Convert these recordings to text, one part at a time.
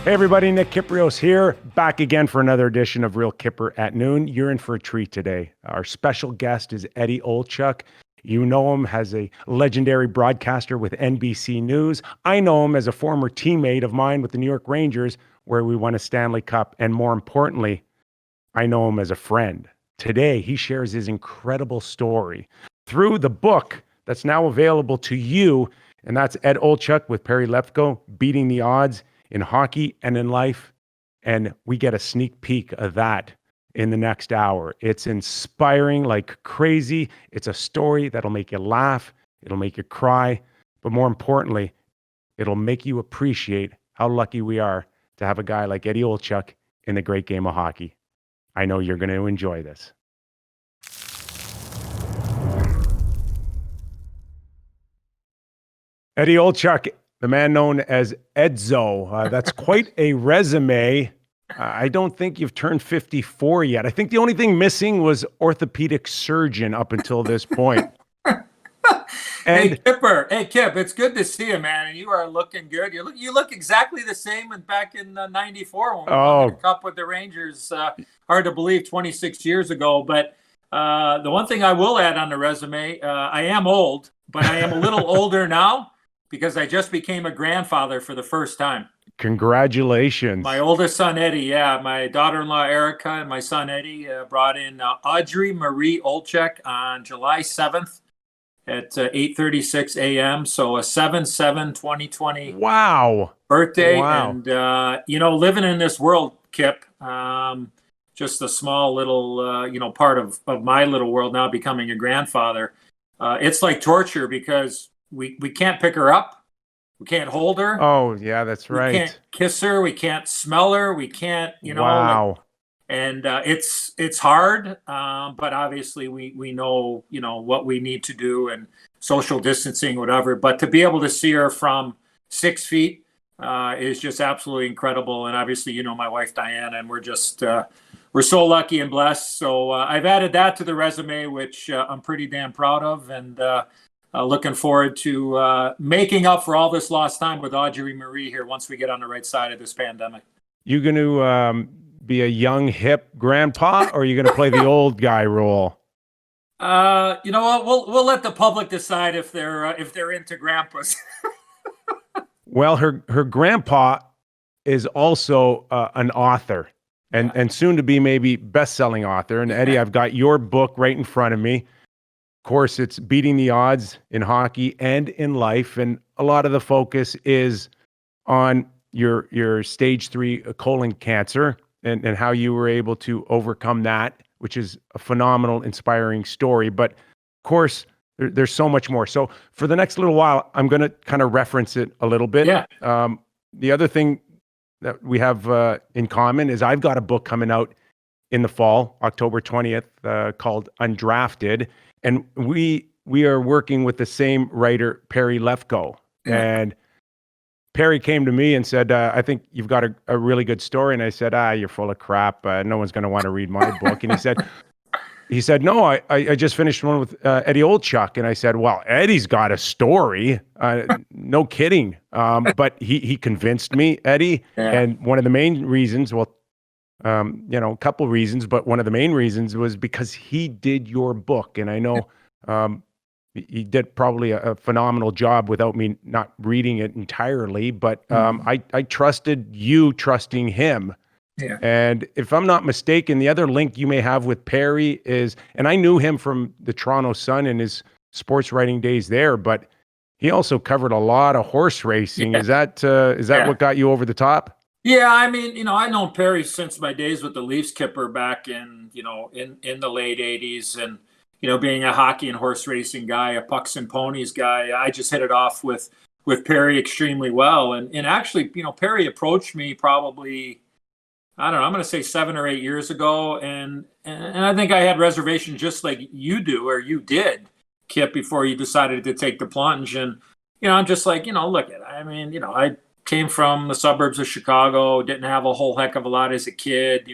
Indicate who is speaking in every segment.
Speaker 1: Hey everybody, Nick Kiprios here, back again for another edition of Real Kyper at noon. You're in for a treat today. Our special guest is Eddie Olczyk. You know him as a legendary broadcaster with NBC News. I know him as a former teammate of mine with the New York Rangers, where we won a Stanley Cup. And more importantly, I know him as a friend. Today, he shares his incredible story through the book that's now available to you. And that's Ed Olczyk with Perry Lefko, Beating the Odds in Hockey and in Life. And we get a sneak peek of that in the next hour. It's inspiring like crazy. It's a story that'll make you laugh. It'll make you cry. But more importantly, it'll make you appreciate how lucky we are to have a guy like Eddie Olczyk in the great game of hockey. I know you're going to enjoy this. Eddie Olczyk, the man known as EDZO. That's quite a resume. I don't think you've turned 54 yet. I think the only thing missing was orthopedic surgeon up until this point.
Speaker 2: Hey, Kipper. Hey, Kip, it's good to see you, man. And you are looking good. You look exactly the same as back in '94 when we won the Cup with the Rangers. Hard to believe, 26 years ago. But the one thing I will add on the resume, I am old, but I am a little older now because I just became a grandfather for the first time.
Speaker 1: Congratulations.
Speaker 2: My oldest son, Eddie, yeah. My daughter-in-law, Erica, and my son, Eddie, brought in Audrey Marie Olczyk on July 7th. At 8:36 a.m. So a 7/7/2020 birthday.
Speaker 1: Wow.
Speaker 2: And, living in this world, Kip, just a small little, part of my little world now becoming a grandfather. It's like torture because we can't pick her up. We can't hold her.
Speaker 1: Oh, yeah, that's right.
Speaker 2: We can't kiss her. We can't smell her. We can't,
Speaker 1: Wow.
Speaker 2: And it's hard, but obviously we know what we need to do and social distancing, whatever. But to be able to see her from 6 feet is just absolutely incredible. And obviously, my wife Diana, and we're so lucky and blessed. So I've added that to the resume, which I'm pretty damn proud of, and looking forward to making up for all this lost time with Audrey Marie here once we get on the right side of this pandemic.
Speaker 1: You going to be a young hip grandpa, or are you going to play the old guy role?
Speaker 2: You know what? We'll let the public decide if they're into grandpas.
Speaker 1: Well, her grandpa is also an author, and soon to be maybe best-selling author. And Eddie, I've got your book right in front of me. Of course, it's Beating the Odds in Hockey and in Life, and a lot of the focus is on your stage 3 colon cancer. And how you were able to overcome that, which is a phenomenal, inspiring story. But of course, there's so much more. So for the next little while, I'm going to kind of reference it a little bit.
Speaker 2: Yeah.
Speaker 1: The other thing that we have in common is I've got a book coming out in the fall, October 20th, called Undrafted. And we are working with the same writer, Perry Lefko.
Speaker 2: Yeah.
Speaker 1: And Perry came to me and said, I think you've got a really good story. And I said, you're full of crap. No one's going to want to read my book. And he said, no, I just finished one with Eddie Olczyk. And I said, well, Eddie's got a story. No kidding. But he convinced me, Eddie.
Speaker 2: Yeah.
Speaker 1: And one of the main reasons, a couple reasons, but one of the main reasons was because he did your book. And I know he did probably a phenomenal job without me not reading it entirely, but I trusted you trusting him.
Speaker 2: Yeah.
Speaker 1: And if I'm not mistaken, the other link you may have with Perry is, and I knew him from the Toronto Sun in his sports writing days there, but he also covered a lot of horse racing.
Speaker 2: Yeah.
Speaker 1: Is that what got you over the top?
Speaker 2: Yeah, I mean, I've known Perry since my days with the Leafs, Kipper, back in the late 80s. And being a hockey and horse racing guy, a pucks and ponies guy, I just hit it off with Perry extremely well. And actually, Perry approached me probably, I don't know, I'm going to say 7 or 8 years ago. And I think I had reservations just like you do, or you did, Kip, before you decided to take the plunge. And, I'm just like, look at it. I mean, I came from the suburbs of Chicago, didn't have a whole heck of a lot as a kid,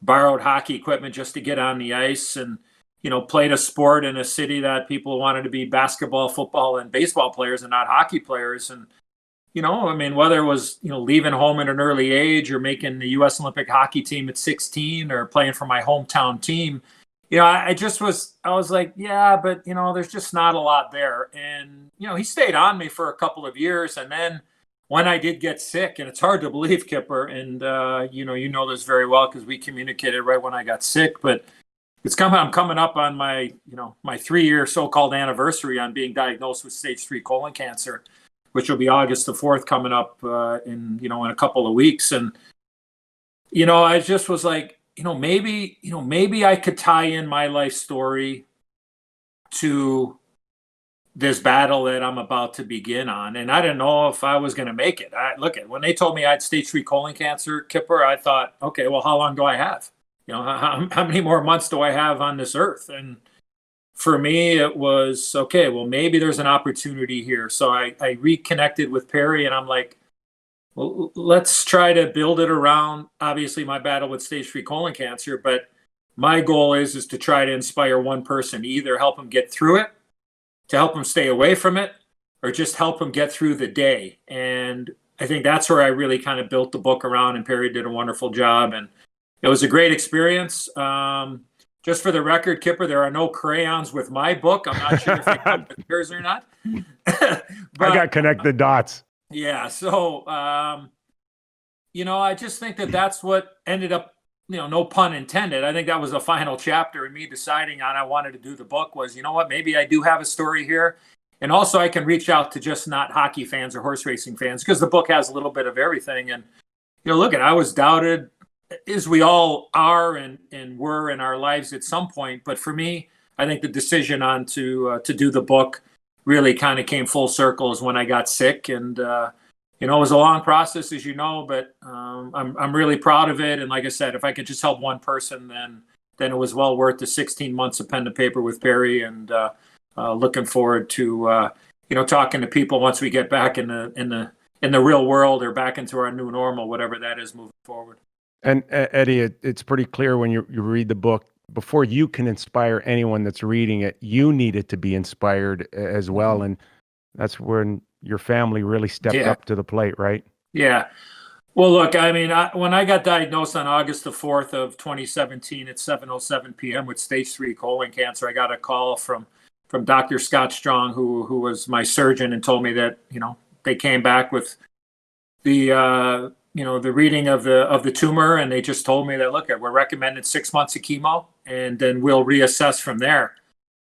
Speaker 2: borrowed hockey equipment just to get on the ice, and played a sport in a city that people wanted to be basketball, football, and baseball players and not hockey players. And I mean, whether it was, leaving home at an early age or making the U.S. Olympic hockey team at 16 or playing for my hometown team, I was like, yeah, but, there's just not a lot there. And, he stayed on me for a couple of years. And then when I did get sick, and it's hard to believe, Kipper, and, you know this very well because we communicated right when I got sick, but I'm coming up on my 3-year so-called anniversary on being diagnosed with stage 3 colon cancer, which will be August the 4th coming up in a couple of weeks. And, I just was like, maybe I could tie in my life story to this battle that I'm about to begin on. And I didn't know if I was going to make it. When they told me I had stage 3 colon cancer, Kipper, I thought, okay, well, how long do I have? How many more months do I have on this earth? And for me, it was, okay, well, maybe there's an opportunity here. So I reconnected with Perry, and I'm like, well, let's try to build it around, obviously, my battle with stage 3 colon cancer. But my goal is to try to inspire one person, either help them get through it, to help them stay away from it, or just help them get through the day. And I think that's where I really kind of built the book around, and Perry did a wonderful job. And it was a great experience. Just for the record, Kipper, there are no crayons with my book. I'm not sure if they come with yours or not.
Speaker 1: I got connect the dots.
Speaker 2: Yeah. So, I just think that's what ended up, no pun intended. I think that was the final chapter in me deciding on I wanted to do the book was, maybe I do have a story here. And also I can reach out to just not hockey fans or horse racing fans, because the book has a little bit of everything. And, I was doubted, as we all are and were in our lives at some point. But for me, I think the decision on to do the book really kind of came full circle is when I got sick. And, it was a long process, as you know, but I'm really proud of it. And like I said, if I could just help one person, then it was well worth the 16 months of pen to paper with Perry, and looking forward to, talking to people once we get back in the real world, or back into our new normal, whatever that is moving forward.
Speaker 1: And Eddie, it's pretty clear when you read the book, before you can inspire anyone that's reading it, you needed to be inspired as well. And that's when your family really stepped up to the plate, right?
Speaker 2: Yeah. Well, look, I mean, when I got diagnosed on August the 4th of 2017 at 7:07 p.m. with stage 3 colon cancer, I got a call from Dr. Scott Strong, who was my surgeon, and told me that, they came back with the the reading of the tumor, and they just told me that, look, we're recommending 6 months of chemo, and then we'll reassess from there.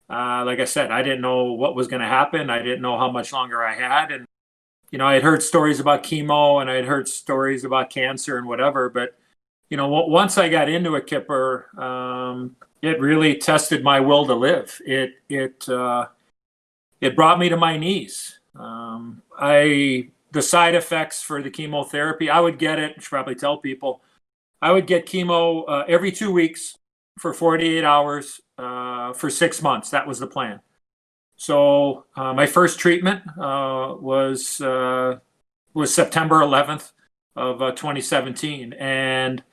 Speaker 2: Like I said, I didn't know what was going to happen. I didn't know how much longer I had. And, I had heard stories about chemo, and I had heard stories about cancer and whatever. But, once I got into it, Kipper, it really tested my will to live. It brought me to my knees. The side effects for the chemotherapy, I would get it. I should probably tell people, I would get chemo every 2 weeks for 48 hours for 6 months. That was the plan. So my first treatment was September 11th of 2017. And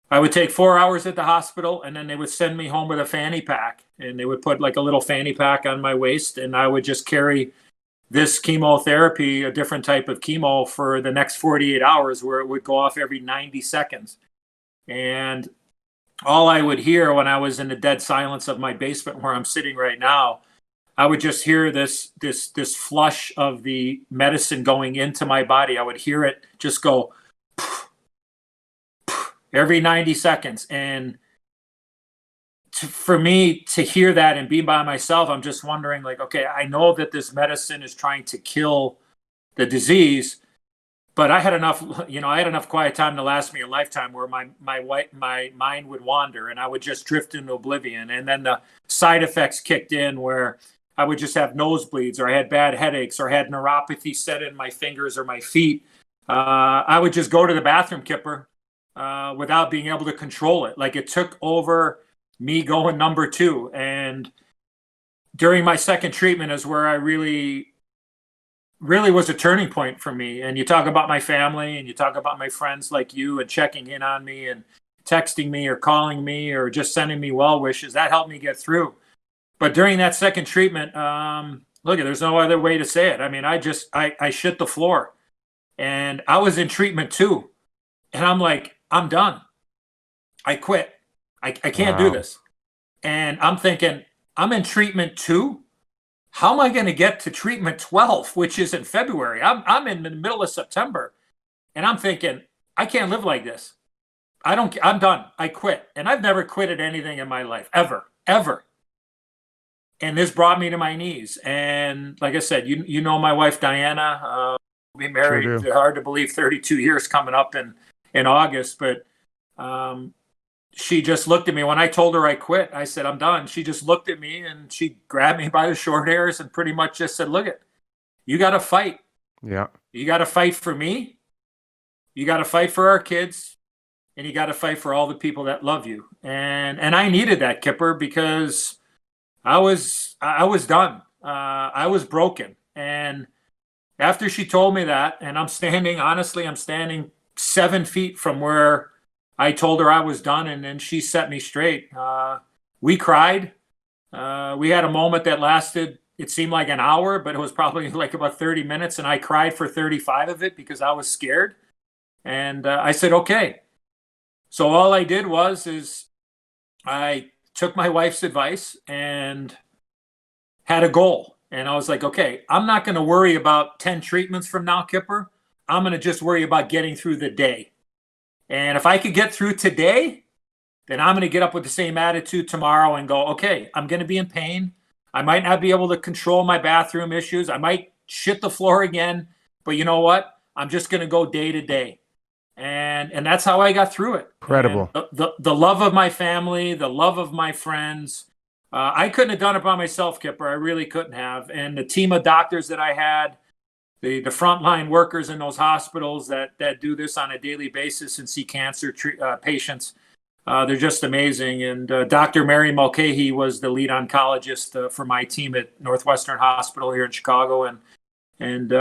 Speaker 2: I would take 4 hours at the hospital, and then they would send me home with a fanny pack, and they would put like a little fanny pack on my waist, and I would just carry this chemotherapy, a different type of chemo, for the next 48 hours, where it would go off every 90 seconds. And all I would hear when I was in the dead silence of my basement where I'm sitting right now, I would just hear this flush of the medicine going into my body. I would hear it just go every 90 seconds. And for me to hear that and be by myself, I'm just wondering, like, okay, I know that this medicine is trying to kill the disease, but I had enough quiet time to last me a lifetime, where my mind would wander, and I would just drift into oblivion. And then the side effects kicked in, where I would just have nosebleeds, or I had bad headaches, or I had neuropathy set in my fingers or my feet. I would just go to the bathroom, Kipper, without being able to control it. Like, it took over me going number 2. And during my second treatment is where I really was a turning point for me. And you talk about my family, and you talk about my friends like you, and checking in on me and texting me or calling me or just sending me well wishes. That helped me get through. But during that second treatment, look, there's no other way to say it. I mean, I shit the floor. And I was in treatment 2. And I'm like, I'm done. I quit. I can't do this. And I'm thinking, I'm in treatment 2. How am I going to get to treatment 12, which is in February? I'm in the middle of September. And I'm thinking, I can't live like this. I'm done. I quit. And I've never quit at anything in my life, ever, ever. And this brought me to my knees. And like I said, you know my wife, Diana. We married,
Speaker 1: Sure
Speaker 2: hard to believe, 32 years coming up in August. But she just looked at me. When I told her I quit, I said, I'm done. She just looked at me and she grabbed me by the short hairs and pretty much just said, look, you got to fight.
Speaker 1: Yeah.
Speaker 2: You got to fight for me. You got to fight for our kids. And you got to fight for all the people that love you. And I needed that, Kipper, because I was done. I was broken. And after she told me that, and I'm standing 7 feet from where I told her I was done, and then she set me straight. We cried. We had a moment that lasted, it seemed like an hour, but it was probably like about 30 minutes, and I cried for 35 of it because I was scared. And I said, okay. So all I did is I took my wife's advice and had a goal. And I was like, okay, I'm not going to worry about 10 treatments from now, Kipper. I'm going to just worry about getting through the day. And if I could get through today, then I'm going to get up with the same attitude tomorrow and go, okay, I'm going to be in pain. I might not be able to control my bathroom issues. I might shit the floor again. But you know what? I'm just going to go day to day. And that's how I got through it.
Speaker 1: Incredible.
Speaker 2: The love of my family, the love of my friends. I couldn't have done it by myself, Kipper. I really couldn't have. And the team of doctors that I had, the frontline workers in those hospitals that do this on a daily basis and see cancer patients, they're just amazing. And Dr. Mary Mulcahy was the lead oncologist for my team at Northwestern Hospital here in Chicago. And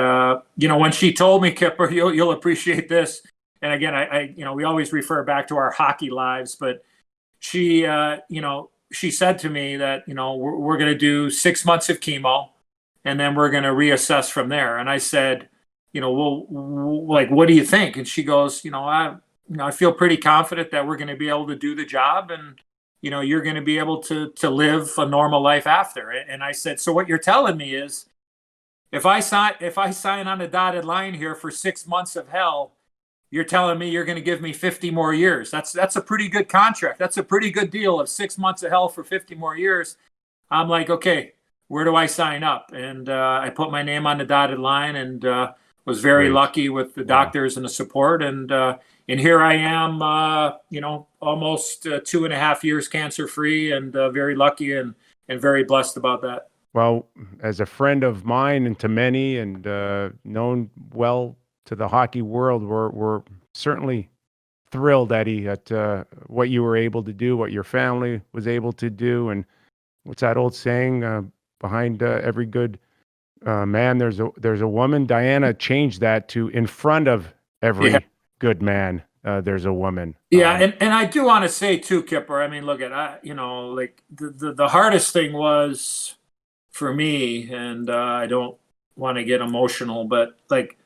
Speaker 2: when she told me, Kipper, you'll appreciate this. And again, I we always refer back to our hockey lives, but she said to me that, we're going to do 6 months of chemo and then we're going to reassess from there. And I said, well, like, what do you think? And she goes, I feel pretty confident that we're going to be able to do the job and, you're going to be able to live a normal life after. And I said, so what you're telling me is if I sign on a dotted line here for 6 months of hell, you're telling me you're going to give me 50 more years. That's a pretty good contract. That's a pretty good deal of 6 months of hell for 50 more years. I'm like, okay, where do I sign up? And I put my name on the dotted line and was very lucky with the doctors and the support. And here I am, almost 2.5 years cancer free and very lucky and very blessed about that.
Speaker 1: Well, as a friend of mine and to many and known well to the hockey world, we're certainly thrilled, Eddie, at what you were able to do, what your family was able to do. And what's that old saying? Behind every good man, there's a woman. Diana changed that to in front of every good man, there's a woman.
Speaker 2: Yeah, and I do want to say too, Kipper. I mean, look at like the hardest thing was for me, and I don't want to get emotional, but like,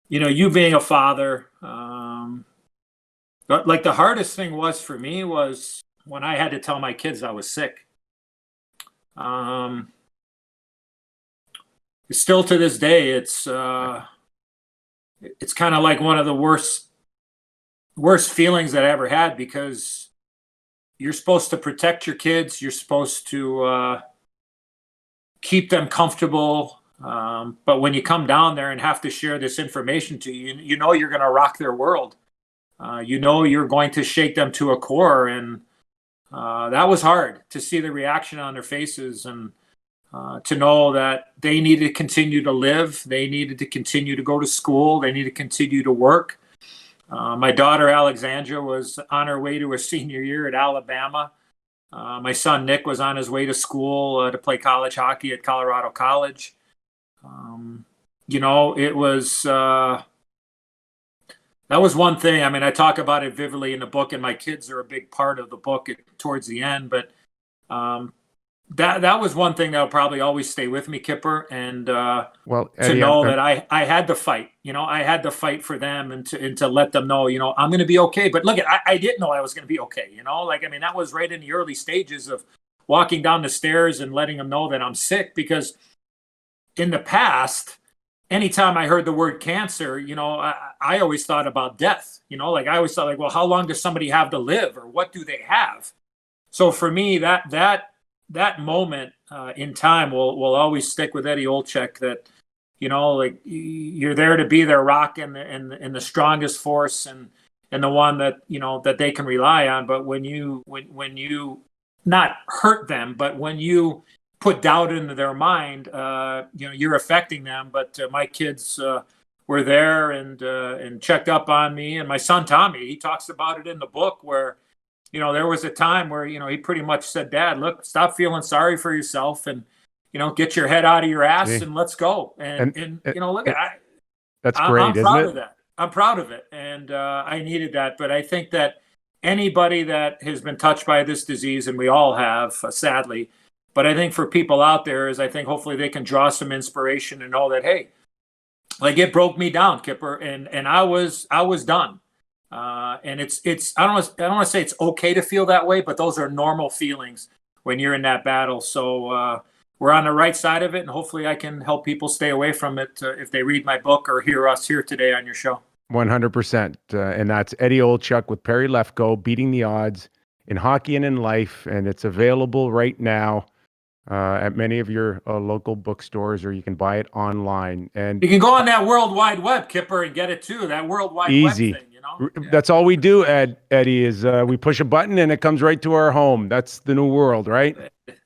Speaker 2: you being a father, but like the hardest thing was for me was when I had to tell my kids I was sick. Still to this day, it's kind of like one of the worst feelings that I ever had, because you're supposed to protect your kids. You're supposed to keep them comfortable. But when you come down there and have to share this information to you, you're going to rock their world. You're going to shake them to a core. And that was hard to see the reaction on their faces and to know that they needed to continue to live. They needed to continue to go to school. They needed to continue to work. My daughter, Alexandra, was on her way to her senior year at Alabama. My son, Nick, was on his way to school to play college hockey at Colorado College. It was, that was one thing. I mean, I talk about it vividly in the book, and my kids are a big part of the book towards the end, but, that was one thing that will probably always stay with me, Kipper. And
Speaker 1: Well,
Speaker 2: to
Speaker 1: Eddie,
Speaker 2: know that I had to fight, I had to fight for them and to let them know, I'm going to be okay. But look, I didn't know I was going to be okay. That was right in the early stages of walking down the stairs and letting them know that I'm sick, because in the past, anytime I heard the word cancer, I always thought about death. I always thought, like, well, how long does somebody have to live, or what do they have? So for me, that moment in time will always stick with Eddie Olczyk. That you're there to be their rock and the strongest force and the one that that they can rely on. But when you not hurt them, but when you put doubt into their mind, you're affecting them. But my kids were there and checked up on me, and my son Tommy, he talks about it in the book where there was a time where he pretty much said, "Dad, look, stop feeling sorry for yourself and get your head out of your ass and let's go." And look,
Speaker 1: that's great,
Speaker 2: I'm
Speaker 1: isn't
Speaker 2: proud
Speaker 1: it?
Speaker 2: of that. I'm proud of it, and I needed that. But I think that anybody that has been touched by this disease, and we all have, sadly. But I think for people out there I think hopefully they can draw some inspiration and know that, hey, like, it broke me down, Kipper, and I was done. And it's I don't want to say it's okay to feel that way, but those are normal feelings when you're in that battle. So we're on the right side of it, and hopefully I can help people stay away from it if they read my book or hear us here today on your show.
Speaker 1: 100%. And that's Eddie Olczyk with Perry Lefko, Beating the Odds in Hockey and in Life. And it's available right now at many of your local bookstores, or you can buy it online. And
Speaker 2: you can go on that World Wide Web, Kipper, and get it too. That World Wide Web thing, Yeah.
Speaker 1: That's all we do, Eddie, is we push a button and it comes right to our home. That's the new world, right?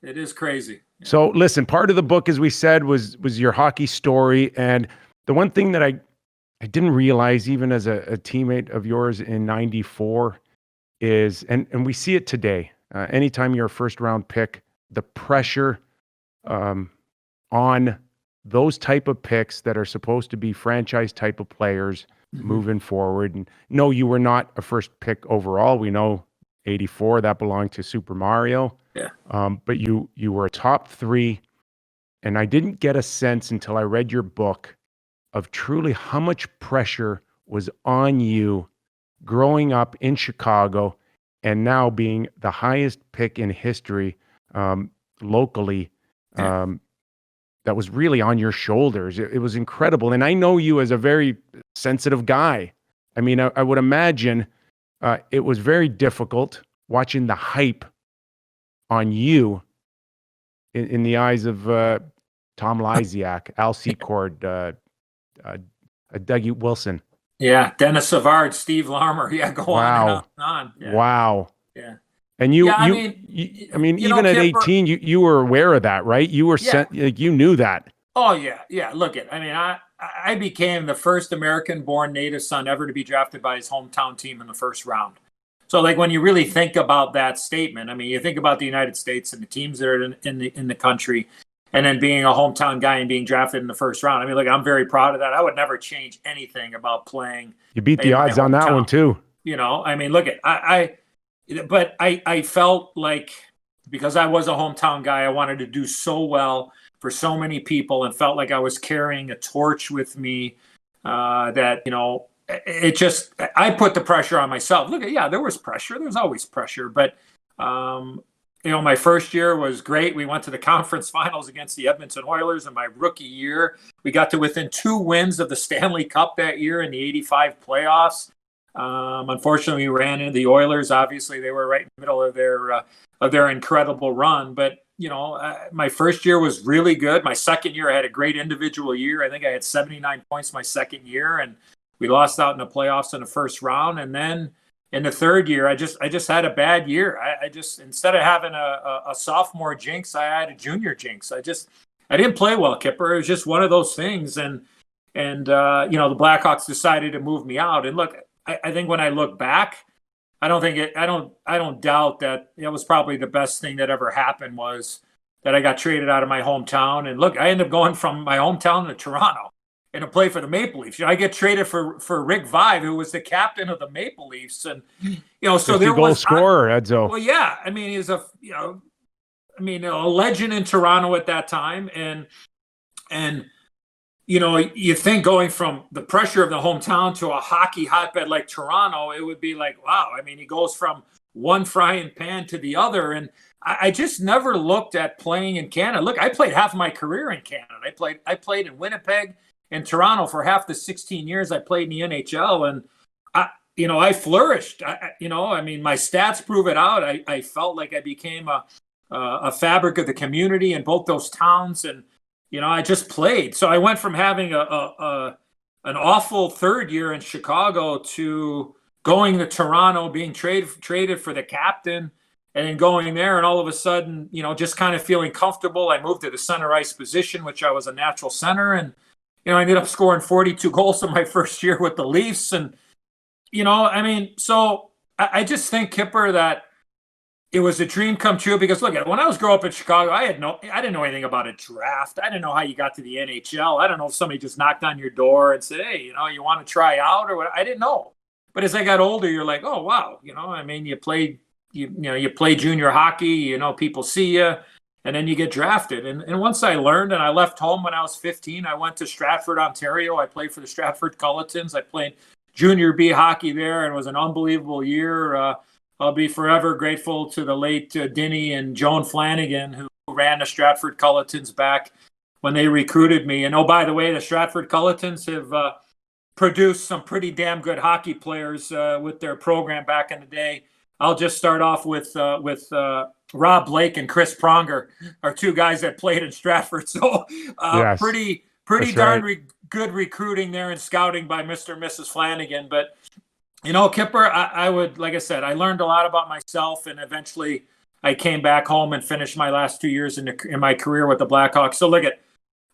Speaker 2: It is crazy.
Speaker 1: So listen, part of the book, as we said, was your hockey story. And the one thing that I didn't realize, even as a teammate of yours in '94, is, and we see it today, anytime you're a first round pick, the pressure on those type of picks that are supposed to be franchise type of players moving forward. And no, you were not a first pick overall. We know '84, that belonged to Super Mario.
Speaker 2: Yeah.
Speaker 1: But you were a top 3. And I didn't get a sense until I read your book of truly how much pressure was on you growing up in Chicago and now being the highest pick in history locally. That was really on your shoulders. It was incredible. And I know you as a very sensitive guy. I mean, I would imagine it was very difficult watching the hype on you in the eyes of Tom Lysiak, Al Secord, Dougie Wilson.
Speaker 2: Yeah, Dennis Savard, Steve Larmer. Yeah, go on and on. Yeah.
Speaker 1: Wow.
Speaker 2: Yeah.
Speaker 1: And I mean, even at Kipper, 18, you were aware of that, right? You were you knew that.
Speaker 2: Oh yeah, yeah. Look I became the first American-born native son ever to be drafted by his hometown team in the first round. So, like, when you really think about that statement, I mean, you think about the United States and the teams that are in the country, and then being a hometown guy and being drafted in the first round. I mean, look, I'm very proud of that. I would never change anything about playing.
Speaker 1: You beat the odds on that one too.
Speaker 2: I mean, look, but I felt like, because I was a hometown guy, I wanted to do so well for so many people, and felt like I was carrying a torch with me that, I put the pressure on myself. Look, there was pressure. There's always pressure. But, my first year was great. We went to the conference finals against the Edmonton Oilers in my rookie year. We got to within 2 wins of the Stanley Cup that year in the '85 playoffs. Unfortunately, we ran into the Oilers. Obviously, they were right in the middle of their incredible run. But, my first year was really good. My second year, I had a great individual year. I think I had 79 points my second year, and we lost out in the playoffs in the first round. And then in the third year, I just had a bad year. I just, instead of having a sophomore jinx, I had a junior jinx. I didn't play well, Kipper. It was just one of those things. And the Blackhawks decided to move me out. And look, I think when I look back, I don't doubt that it was probably the best thing that ever happened, was that I got traded out of my hometown. And look, I ended up going from my hometown to Toronto and to play for the Maple Leafs. I get traded for Rick Vive, who was the captain of the Maple Leafs. And, so there was... 50-goal
Speaker 1: scorer, Edzo.
Speaker 2: Well, yeah. I mean, he's I mean, a legend in Toronto at that time. And you think going from the pressure of the hometown to a hockey hotbed like Toronto, it would be like, wow. I mean, he goes from one frying pan to the other. And I just never looked at playing in Canada. Look, I played half of my career in Canada. I played in Winnipeg and Toronto for half the 16 years I played in the NHL. And I flourished. I mean, my stats prove it out. I felt like I became a fabric of the community in both those towns. And I just played. So I went from having an awful third year in Chicago to going to Toronto, being traded for the captain, and then going there, and all of a sudden, just kind of feeling comfortable. I moved to the center ice position, which I was a natural center, and I ended up scoring 42 goals in my first year with the Leafs. And I mean, so I just think, Kyper, that it was a dream come true, because look, when I was growing up in Chicago, I didn't know anything about a draft. I didn't know how you got to the NHL. I don't know if somebody just knocked on your door and said, hey, you want to try out or what? I didn't know. But as I got older, you're like, oh, wow. I mean, you play junior hockey, people see you, and then you get drafted. And once I learned, and I left home when I was 15, I went to Stratford, Ontario. I played for the Stratford Culletons. I played junior B hockey there, and it was an unbelievable year. I'll be forever grateful to the late Dinny and Joan Flanagan, who ran the Stratford Culletons back when they recruited me. And, oh, by the way, the Stratford Culletons have produced some pretty damn good hockey players with their program back in the day. I'll just start off with Rob Blake and Chris Pronger, are two guys that played in Stratford. So
Speaker 1: yes,
Speaker 2: pretty darn good recruiting there and scouting by Mr. and Mrs. Flanagan. But, Kyper, I would, like I said, I learned a lot about myself, and eventually I came back home and finished my last 2 years in my career with the Blackhawks. So look,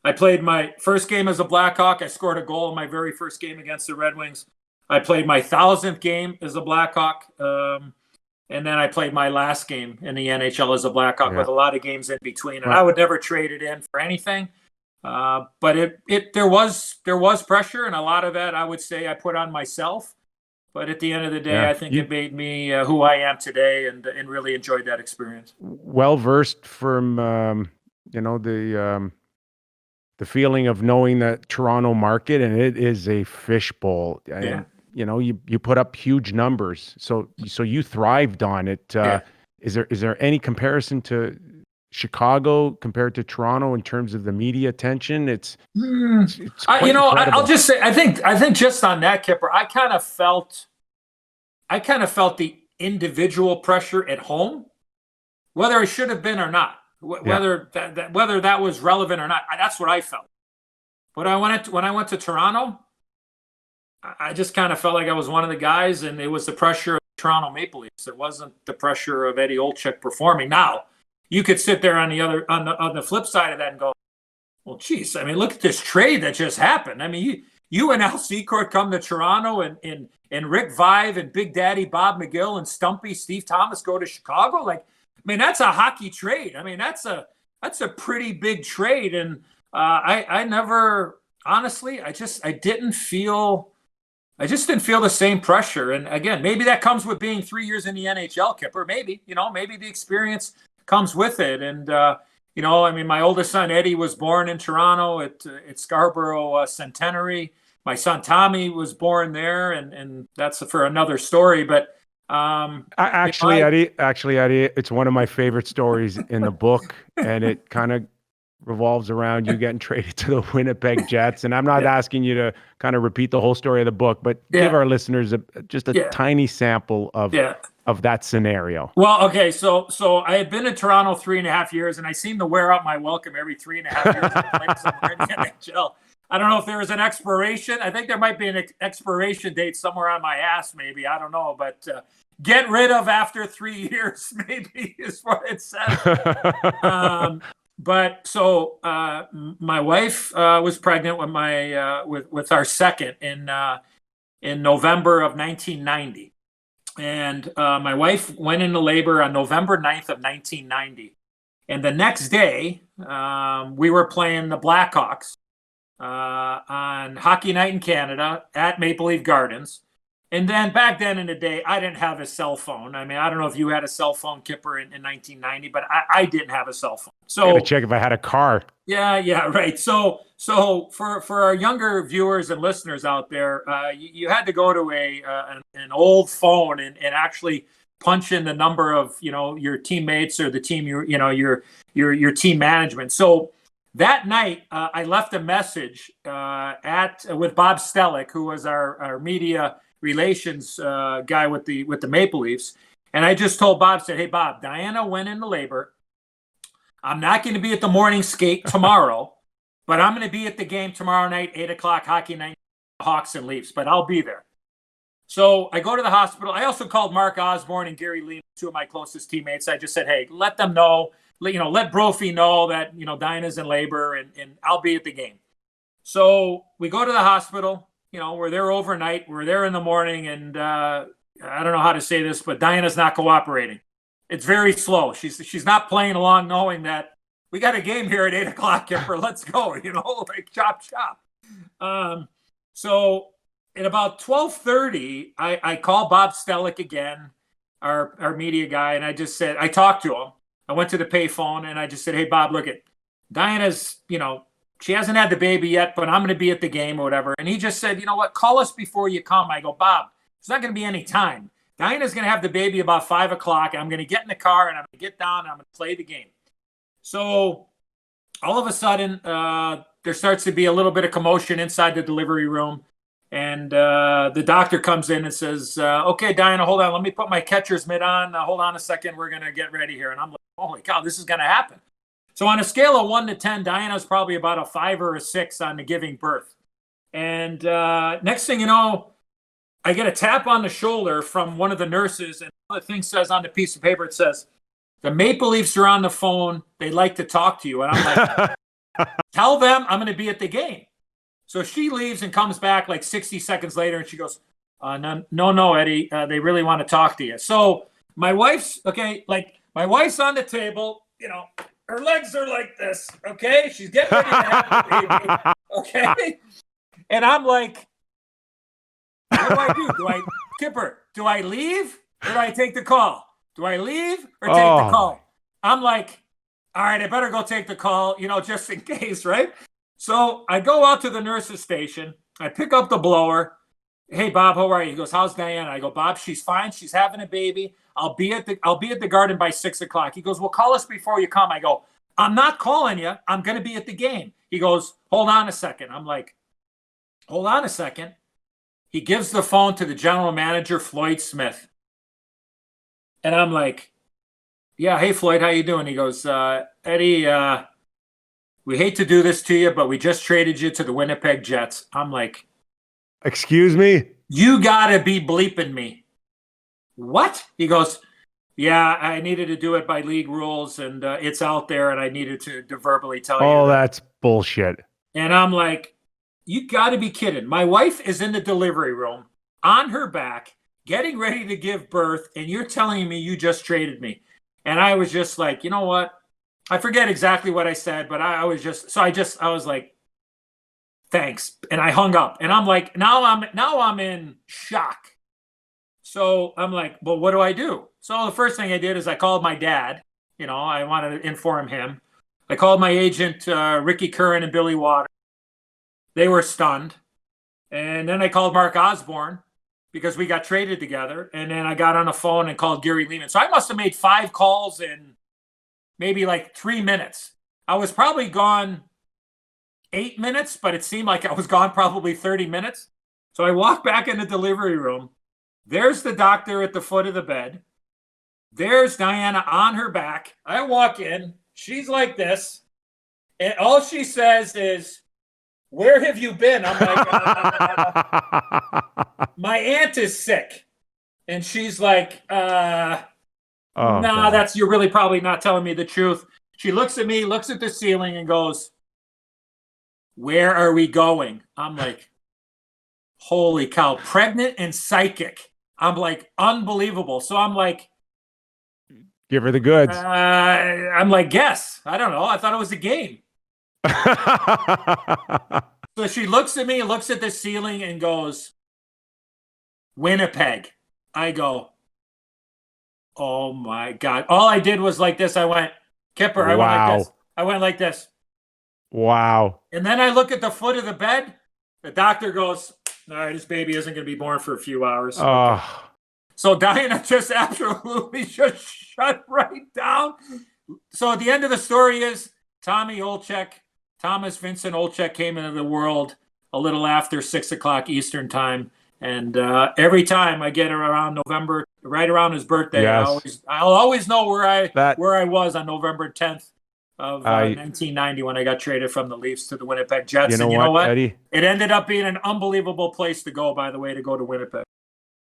Speaker 2: I played my first game as a Blackhawk. I scored a goal in my very first game against the Red Wings. I played my 1,000th game as a Blackhawk. And then I played my last game in the NHL as a Blackhawk, with a lot of games in between. And I would never trade it in for anything. But there was pressure, and a lot of that I would say I put on myself. But at the end of the day, I think it made me who I am today, and really enjoyed that experience.
Speaker 1: Well versed from the feeling of knowing that Toronto market, and it is a fishbowl. And, you put up huge numbers, so you thrived on it. Is there any comparison to Chicago compared to Toronto in terms of the media attention? It's quite incredible.
Speaker 2: I'll just say, I think just on that, Kyper, I kind of felt the individual pressure at home, whether it should have been or not, whether that was relevant or not. That's what I felt. But when I went to Toronto, I just kind of felt like I was one of the guys, and it was the pressure of the Toronto Maple Leafs. It wasn't the pressure of Eddie Olczyk performing. Now, you could sit there on the flip side of that and go, well, geez, I mean, look at this trade that just happened. I mean, you and Al Secord come to Toronto, and Rick Vive and Big Daddy Bob McGill and Stumpy Steve Thomas go to Chicago. Like, I mean, that's a hockey trade. I mean, that's a pretty big trade. And I never, honestly, I just didn't feel the same pressure. And again, maybe that comes with being 3 years in the NHL, Kyper. Maybe the experience comes with it. And, I mean, my oldest son, Eddie, was born in Toronto at Scarborough Centenary. My son, Tommy, was born there, and that's for another story. But
Speaker 1: Eddie, it's one of my favorite stories in the book, and it kind of revolves around you getting traded to the Winnipeg Jets. And I'm not asking you to kind of repeat the whole story of the book, but give our listeners just a tiny sample of that scenario.
Speaker 2: Well, okay. So I had been in Toronto 3.5 years, and I seem to wear out my welcome every 3.5 years I played somewhere in the NHL. I don't know if there was an expiration. I think there might be an expiration date somewhere on my ass, maybe. I don't know, but get rid of after 3 years, maybe, is what it says. But so my wife was pregnant with my with our second in November of 1990, and my wife went into labor on November 9th of 1990, and the next day we were playing the Blackhawks on Hockey Night in Canada at Maple Leaf Gardens, And then back then in the day, I didn't have a cell phone. I mean, I don't know if you had a cell phone, Kipper, in 1990, but I didn't have a cell phone.
Speaker 1: I gotta
Speaker 2: So
Speaker 1: check if I had a car.
Speaker 2: yeah, right. So for our younger viewers and listeners out there, you had to go to an old phone and actually punch in the number of your teammates or the team your team management. So that night, I left a message with Bob Stellick, who was our media relations guy with the Maple Leafs, and I just told Bob, said, "Hey Bob, Diana went into labor. I'm not going to be at the morning skate tomorrow, but I'm going to be at the game tomorrow night, 8:00 hockey night, Hawks and Leafs. But I'll be there." So I go to the hospital. I also called Mark Osborne and Gary Lehman, two of my closest teammates. I just said, "Hey, let them know. Let Brophy know that Diana's in labor, and I'll be at the game." So we go to the hospital. We're there overnight. We're there in the morning, and I don't know how to say this, but Diana's not cooperating. It's very slow. She's not playing along, knowing that we got a game here at 8:00, Kipper. Let's go. Like chop. So at about 12:30, I call Bob Stellick again, our media guy, and I just said, I talked to him. I went to the payphone and I just said, "Hey Bob, look at Diana's, she hasn't had the baby yet, but I'm going to be at the game or whatever." And he just said, "You know what? Call us before you come." I go, "Bob, there's not going to be any time. Diana's going to have the baby about 5:00. I'm going to get in the car and I'm going to get down and I'm going to play the game." So all of a sudden, there starts to be a little bit of commotion inside the delivery room. And the doctor comes in and says, "Okay, Diana, hold on. Let me put my catcher's mitt on. Hold on a second. We're going to get ready here." And I'm like, holy cow, this is going to happen. So on a scale of 1 to 10, Diana's probably about a 5 or a 6 on the giving birth. And next thing you know, I get a tap on the shoulder from one of the nurses, and the thing says on the piece of paper, it says, "The Maple Leafs are on the phone. They'd like to talk to you." And I'm like, "Tell them I'm going to be at the game." So she leaves and comes back like 60 seconds later, and she goes, no, Eddie, they really want to talk to you." So my wife's on the table, her legs are like this, okay? She's getting ready to have the baby, okay? And I'm like, what do I do? Kipper, do I leave or do I take the call? Do I leave or take the call? I'm like, all right, I better go take the call, just in case, right? So I go out to the nurse's station. I pick up the blower. "Hey, Bob, how are you?" He goes, "How's Diana?" I go, "Bob, she's fine. She's having a baby. I'll be at the Garden by 6:00. He goes, "Well, call us before you come." I go, "I'm not calling you. I'm going to be at the game." He goes, "Hold on a second." I'm like, hold on a second. He gives the phone to the general manager, Floyd Smith. And I'm like, "Yeah, hey, Floyd, how you doing?" He goes, "Eddie, we hate to do this to you, but we just traded you to the Winnipeg Jets." I'm like,
Speaker 1: "Excuse me?
Speaker 2: You got to be bleeping me." "What?" He goes, "Yeah, I needed to do it by league rules, and it's out there, and I needed to verbally tell you."
Speaker 1: Oh, that's bullshit.
Speaker 2: And I'm like, you got to be kidding. My wife is in the delivery room on her back, getting ready to give birth, and you're telling me you just traded me. And I was just like, you know what? I forget exactly what I said, but I was like, thanks. And I hung up. And I'm like, now I'm in shock. So I'm like, well, what do I do? So the first thing I did is I called my dad. I wanted to inform him. I called my agent, Ricky Curran and Billy Water. They were stunned. And then I called Mark Osborne because we got traded together. And then I got on the phone and called Gary Lehman. So I must have made 5 calls in maybe like 3 minutes. I was probably gone 8 minutes, but it seemed like I was gone probably 30 minutes. So I walked back in the delivery room. There's the doctor at the foot of the bed. There's Diana on her back. I walk in. She's like this. And all she says is, "Where have you been?" I'm like, "My aunt is sick." And she's like, "Nah, you're really probably not telling me the truth." She looks at me, looks at the ceiling and goes, "Where are we going?" I'm like, holy cow, pregnant and psychic. I'm like, unbelievable. So I'm like,
Speaker 1: give her the goods.
Speaker 2: I'm like, guess. I don't know. I thought it was a game. So she looks at me, looks at the ceiling and goes, Winnipeg. I go, oh my God. All I did was like this. I went, Kyper, I went like this. I went like this.
Speaker 1: Wow.
Speaker 2: And then I look at the foot of the bed. The doctor goes, all right, this baby isn't going to be born for a few hours. Okay. So Diana just absolutely just shut right down. So at the end of the story is Thomas Vincent Olczyk came into the world a little after 6 o'clock Eastern time. And every time I get around November, right around his birthday,
Speaker 1: yes.
Speaker 2: I'll always know where I was on November 10th of 1990 when I got traded from the Leafs to the Winnipeg Jets.
Speaker 1: You know what, Eddie?
Speaker 2: It ended up being an unbelievable place to go, by the way, to go to Winnipeg.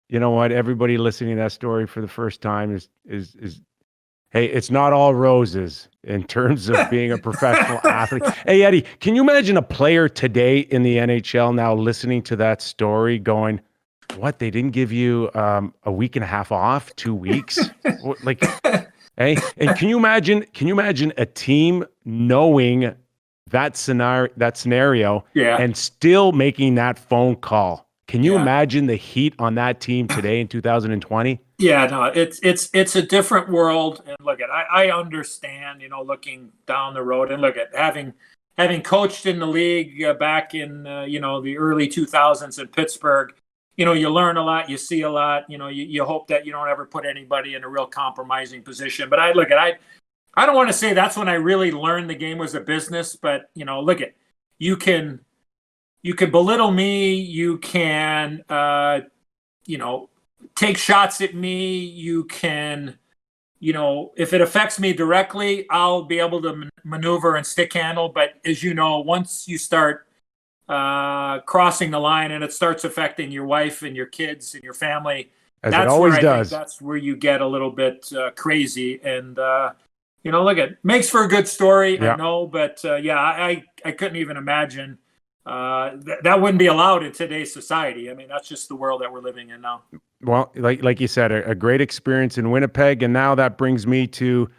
Speaker 1: You know what? Everybody listening to that story for the first time is hey, it's not all roses in terms of being a professional athlete. Hey, Eddie, can you imagine a player today in the NHL now listening to that story going, what, they didn't give you a week and a half off, 2 weeks? Like, hey, and can you imagine a team knowing that scenario and still making that phone call? Can you imagine the heat on that team today in 2020?
Speaker 2: Yeah, no, it's a different world. And look at, I understand, looking down the road, and look at having coached in the league back in the early 2000s in Pittsburgh. You learn a lot, you see a lot. You hope that you don't ever put anybody in a real compromising position. But I don't want to say that's when I really learned the game was a business. But look at, you can belittle me, you can take shots at me, you can, if it affects me directly, I'll be able to maneuver and stick handle. But as you know, once you start crossing the line and it starts affecting your wife and your kids and your family,
Speaker 1: as it always does,
Speaker 2: that's where you get a little bit crazy. And look, it makes for a good story, I know, but I couldn't even imagine that wouldn't be allowed in today's society. I mean, that's just the world that we're living in now.
Speaker 1: Well, like you said, a great experience in Winnipeg, and now that brings me to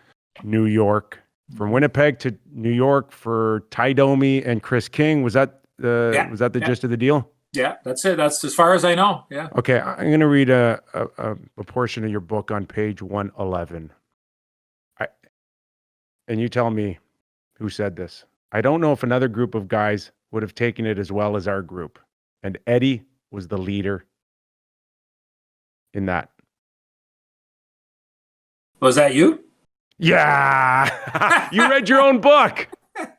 Speaker 1: New York. From Winnipeg to New York for Ty Domi and Chris King. Was that the gist of the deal? Yeah,
Speaker 2: that's it. That's as far as I know. Yeah.
Speaker 1: Okay, I'm going to read a portion of your book on page 111. And you tell me who said this. I don't know if another group of guys would have taken it as well as our group. And Eddie was the leader in that.
Speaker 2: Was that you?
Speaker 1: Yeah. You read your own book.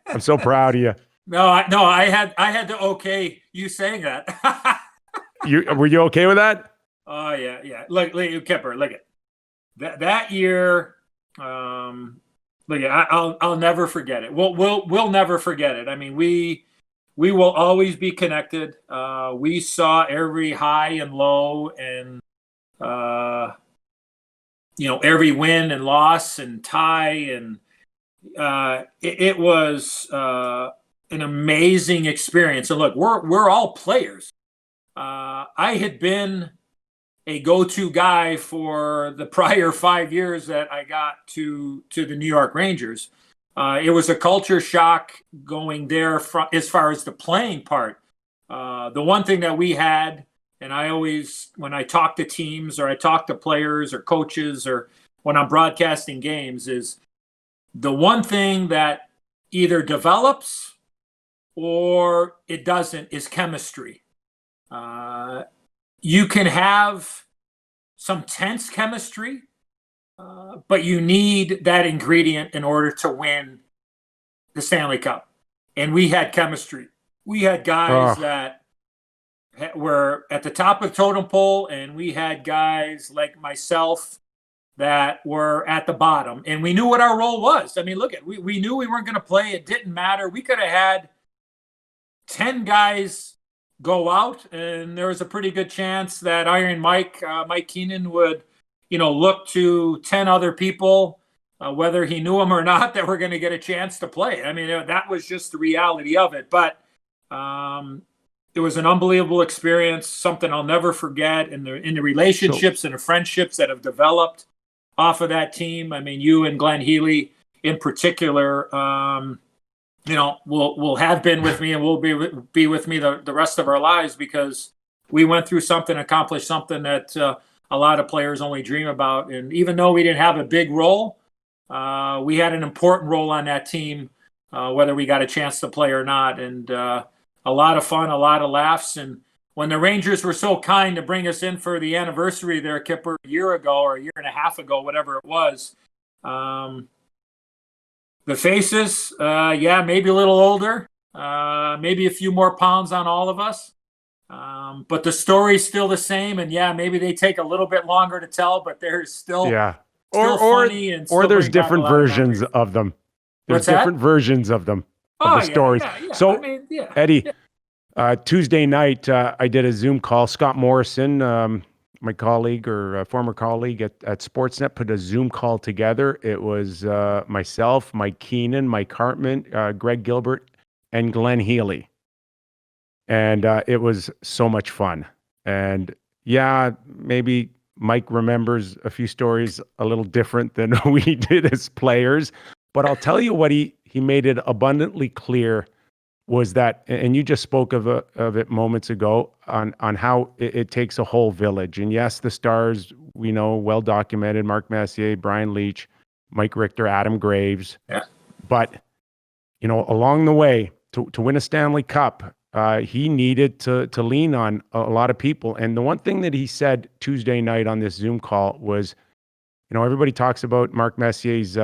Speaker 1: I'm so proud of you.
Speaker 2: No, I had to okay you saying that.
Speaker 1: Were you okay with that?
Speaker 2: Oh yeah. Look, Kyper, look at that year. Look, I'll never forget it. We'll never forget it. I mean, we will always be connected. We saw every high and low, and every win and loss and tie, and it was an amazing experience. And look, we're all players. I had been a go-to guy for the prior 5 years that I got to the New York Rangers. It was a culture shock going there as far as the playing part. The one thing that we had, and I always, when I talk to teams or I talk to players or coaches or when I'm broadcasting games, is the one thing that either develops or it doesn't is chemistry. You can have some tense chemistry, but you need that ingredient in order to win the Stanley Cup. And we had chemistry. We had guys that were at the top of the totem pole, and we had guys like myself that were at the bottom. And we knew what our role was. I mean, look at, we knew we weren't going to play. It didn't matter. We could have had 10 guys go out, and there was a pretty good chance that Iron Mike Keenan would, look to 10 other people, whether he knew them or not, that were going to get a chance to play. I mean, that was just the reality of it. But it was an unbelievable experience, something I'll never forget. In the relationships and the friendships that have developed off of that team. I mean, you and Glenn Healy in particular, will have been with me and will be with me the rest of our lives, because we went through something, accomplished something that a lot of players only dream about. And even though we didn't have a big role, we had an important role on that team, whether we got a chance to play or not. And a lot of fun, a lot of laughs. And when the Rangers were so kind to bring us in for the anniversary there, Kyper, a year ago or a year and a half ago, whatever it was, the faces, maybe a little older, maybe a few more pounds on all of us. But the story's still the same. And maybe they take a little bit longer to tell, but they're still, still funny. And
Speaker 1: or there's different versions of them. There's different versions of them, of the stories. So, Eddie, Tuesday night, I did a Zoom call. Scott Morrison, my colleague or former colleague at Sportsnet, put a Zoom call together. It was myself, Mike Keenan, Mike Hartman, Greg Gilbert, and Glenn Healy. And it was so much fun. And maybe Mike remembers a few stories a little different than we did as players. But I'll tell you what he made it abundantly clear was that, and you just spoke of it moments ago, on how it takes a whole village. And yes, the stars, we know, well documented: Mark Messier, Brian Leetch, Mike Richter, Adam Graves. Yeah. But, along the way, to win a Stanley Cup, he needed to lean on a lot of people. And the one thing that he said Tuesday night on this Zoom call was, everybody talks about Mark Messier's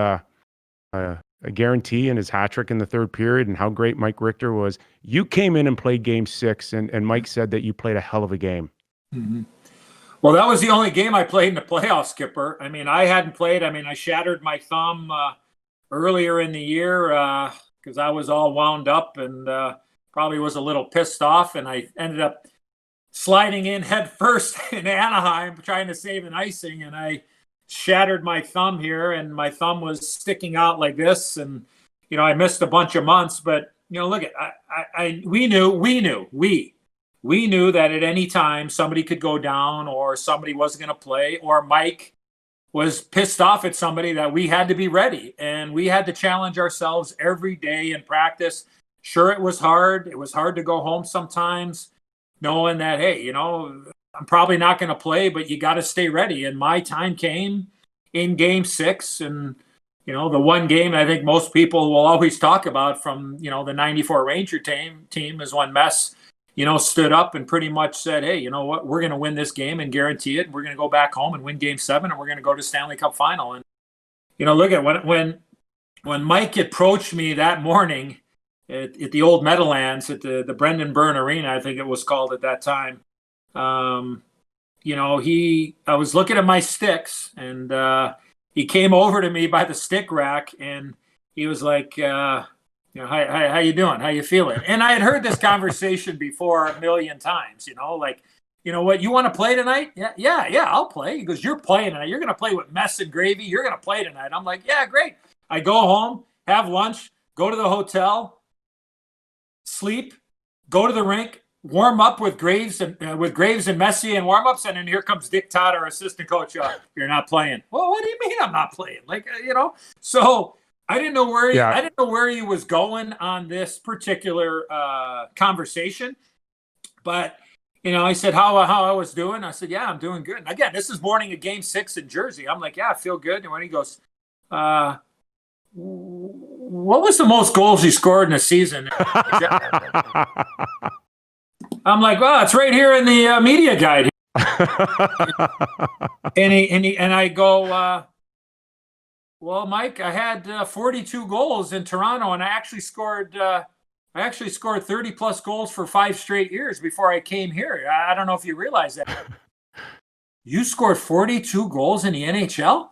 Speaker 1: a guarantee and his hat trick in the third period and how great Mike Richter was. You came in and played game 6, and Mike said that you played a hell of a game.
Speaker 2: Mm-hmm. Well, that was the only game I played in the playoffs, Kyper. I mean, I hadn't played. I mean, I shattered my thumb earlier in the year because I was all wound up and probably was a little pissed off, and I ended up sliding in head first in Anaheim trying to save an icing, and I shattered my thumb here, and my thumb was sticking out like this, and I missed a bunch of months. But look at we knew that at any time somebody could go down, or somebody wasn't going to play, or Mike was pissed off at somebody, that we had to be ready, and we had to challenge ourselves every day in practice. Sure, it was hard. It was hard to go home sometimes, knowing that, hey, I'm probably not going to play, but you got to stay ready. And my time came in game 6. And, the one game I think most people will always talk about from, the 94 Ranger team is when Mess, stood up and pretty much said, hey, you know what, we're going to win this game and guarantee it. We're going to go back home and win game 7, and we're going to go to Stanley Cup final. And, look at when Mike approached me that morning at the old Meadowlands at the Brendan Byrne Arena, I think it was called at that time. I was looking at my sticks, and he came over to me by the stick rack, and he was like, how you doing? How you feeling? And I had heard this conversation before a million times, what, you want to play tonight? Yeah, I'll play. He goes, you're playing tonight. You're going to play with Mess and Gravy. You're going to play tonight. I'm like, yeah, great. I go home, have lunch, go to the hotel, sleep, go to the rink, warm up with Graves and Messier and warm-ups, and then here comes Dick Todd, our assistant coach. You're not playing. Well, what do you mean I'm not playing? So I didn't know where he was going on this particular conversation. But I said how I was doing. I said, yeah, I'm doing good. And again, this is morning of game 6 in Jersey. I'm like, yeah, I feel good. And when he goes, what was the most goals you scored in a season? I'm like, well, it's right here in the media guide. and I go, well, Mike, I had 42 goals in Toronto, and I actually scored 30 plus goals for 5 straight years before I came here. I don't know if you realize that. You scored 42 goals in the NHL?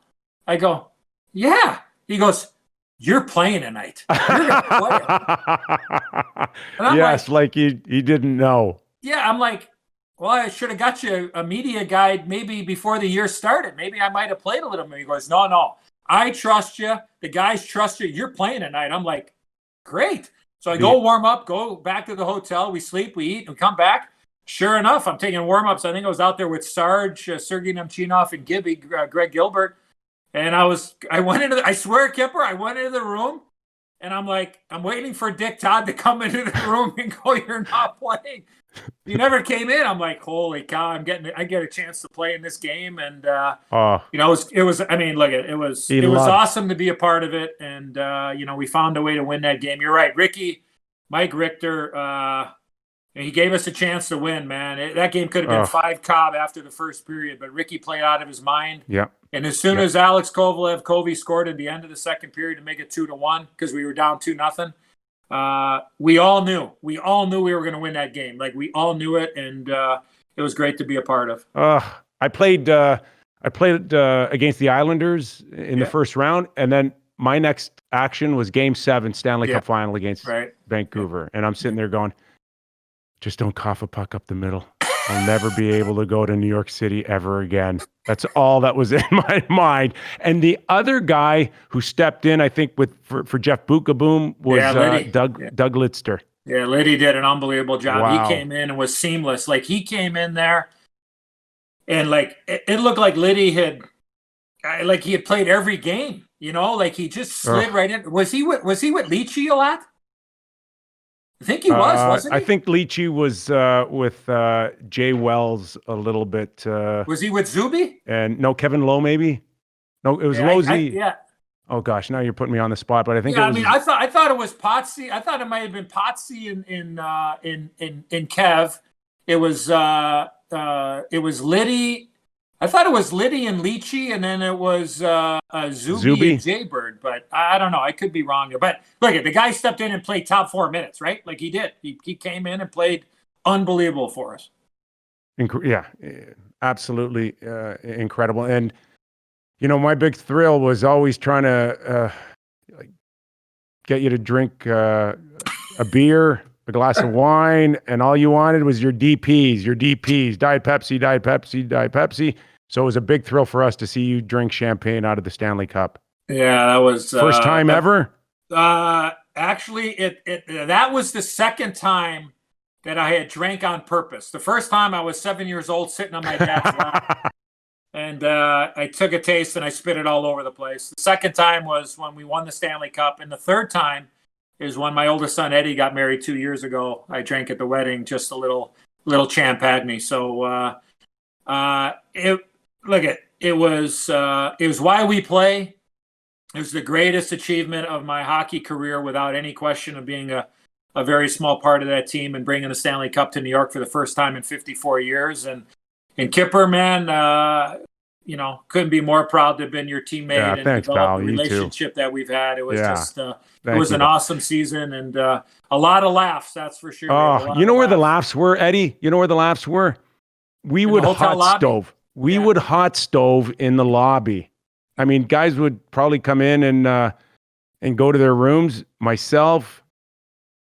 Speaker 2: I go, yeah. He goes, you're playing tonight. You're going to play.
Speaker 1: Yes, like he didn't know.
Speaker 2: Yeah, I'm like, well, I should have got you a media guide maybe before the year started. Maybe I might have played a little bit. He goes, no, I trust you. The guys trust you. You're playing tonight. I'm like, great. So I go warm up, go back to the hotel. We sleep, we eat, and come back. Sure enough, I'm taking warm ups. I think I was out there with Sergei Nemchinov, and Greg Gilbert. And I swear, Kyper, I went into the room, And I'm like, I'm waiting for Dick Todd to come into the room and go, "You're not playing." He never came in. I'm like, holy cow! I get a chance to play in this game, and
Speaker 1: Oh,
Speaker 2: it was. I mean, look, it was awesome to be a part of it, and we found a way to win that game. You're right, Mike Richter. He gave us a chance to win, man. That game could have been 5 Cobb after the first period, but Ricky played out of his mind.
Speaker 1: Yeah.
Speaker 2: And as soon as Alex Covey scored at the end of the second period to make it 2-1 because we were down 2-0, we all knew we were going to win that game. Like, we all knew it, and it was great to be a part of.
Speaker 1: I played against the Islanders in the first round, and then my next action was Game 7 Stanley Cup final against Vancouver, and I'm sitting there going, just don't cough a puck up the middle. I'll never be able to go to New York City ever again. That's all that was in my mind. And the other guy who stepped in, I think, for Jeff Bukaboom was Doug Lidster.
Speaker 2: Yeah, Liddy did an unbelievable job.
Speaker 1: Wow.
Speaker 2: He came in and was seamless. Like, he came in there, and like it looked like Liddy had played every game. Like, he just slid right in. Was he with Leachy a lot? I think he wasn't he?
Speaker 1: I think Leachy was with Jay Wells a little bit.
Speaker 2: Was he with Zuby?
Speaker 1: And no, Kevin Lowe maybe. No, it was Losey.
Speaker 2: Yeah.
Speaker 1: Oh gosh, now you're putting me on the spot. But I think.
Speaker 2: Yeah, I thought it was Potsy. I thought it might have been Potsy in Kev. It was Liddy. I thought it was Liddy and Leachy, and then it was Zuby and Jaybird, but I don't know. I could be wrong there. But look, the guy stepped in and played top 4 minutes, right? Like, he did. He came in and played unbelievable for us.
Speaker 1: Yeah, absolutely incredible. And, my big thrill was always trying to get you to drink a beer, a glass of wine, and all you wanted was your DPs, Diet Pepsi, Diet Pepsi, Diet Pepsi. So it was a big thrill for us to see you drink champagne out of the Stanley Cup.
Speaker 2: Yeah, that was
Speaker 1: first time ever.
Speaker 2: Actually, that was the second time that I had drank on purpose. The first time I was 7 years old, sitting on my dad's lap, and I took a taste and I spit it all over the place. The second time was when we won the Stanley Cup, and the third time is when my oldest son Eddie got married 2 years ago. I drank at the wedding just a little champagne. So it was why we play. It was the greatest achievement of my hockey career, without any question, of being a very small part of that team and bringing the Stanley Cup to New York for the first time in 54 years. And Kyper, man, couldn't be more proud to have been your teammate and develop the relationship that we've had. It was it was an awesome season, and a lot of laughs, that's for sure.
Speaker 1: You know where the laughs were, Eddie? You know where the laughs were? We would hot stove. We would hot stove in the lobby. I mean, guys would probably come in and go to their rooms. Myself,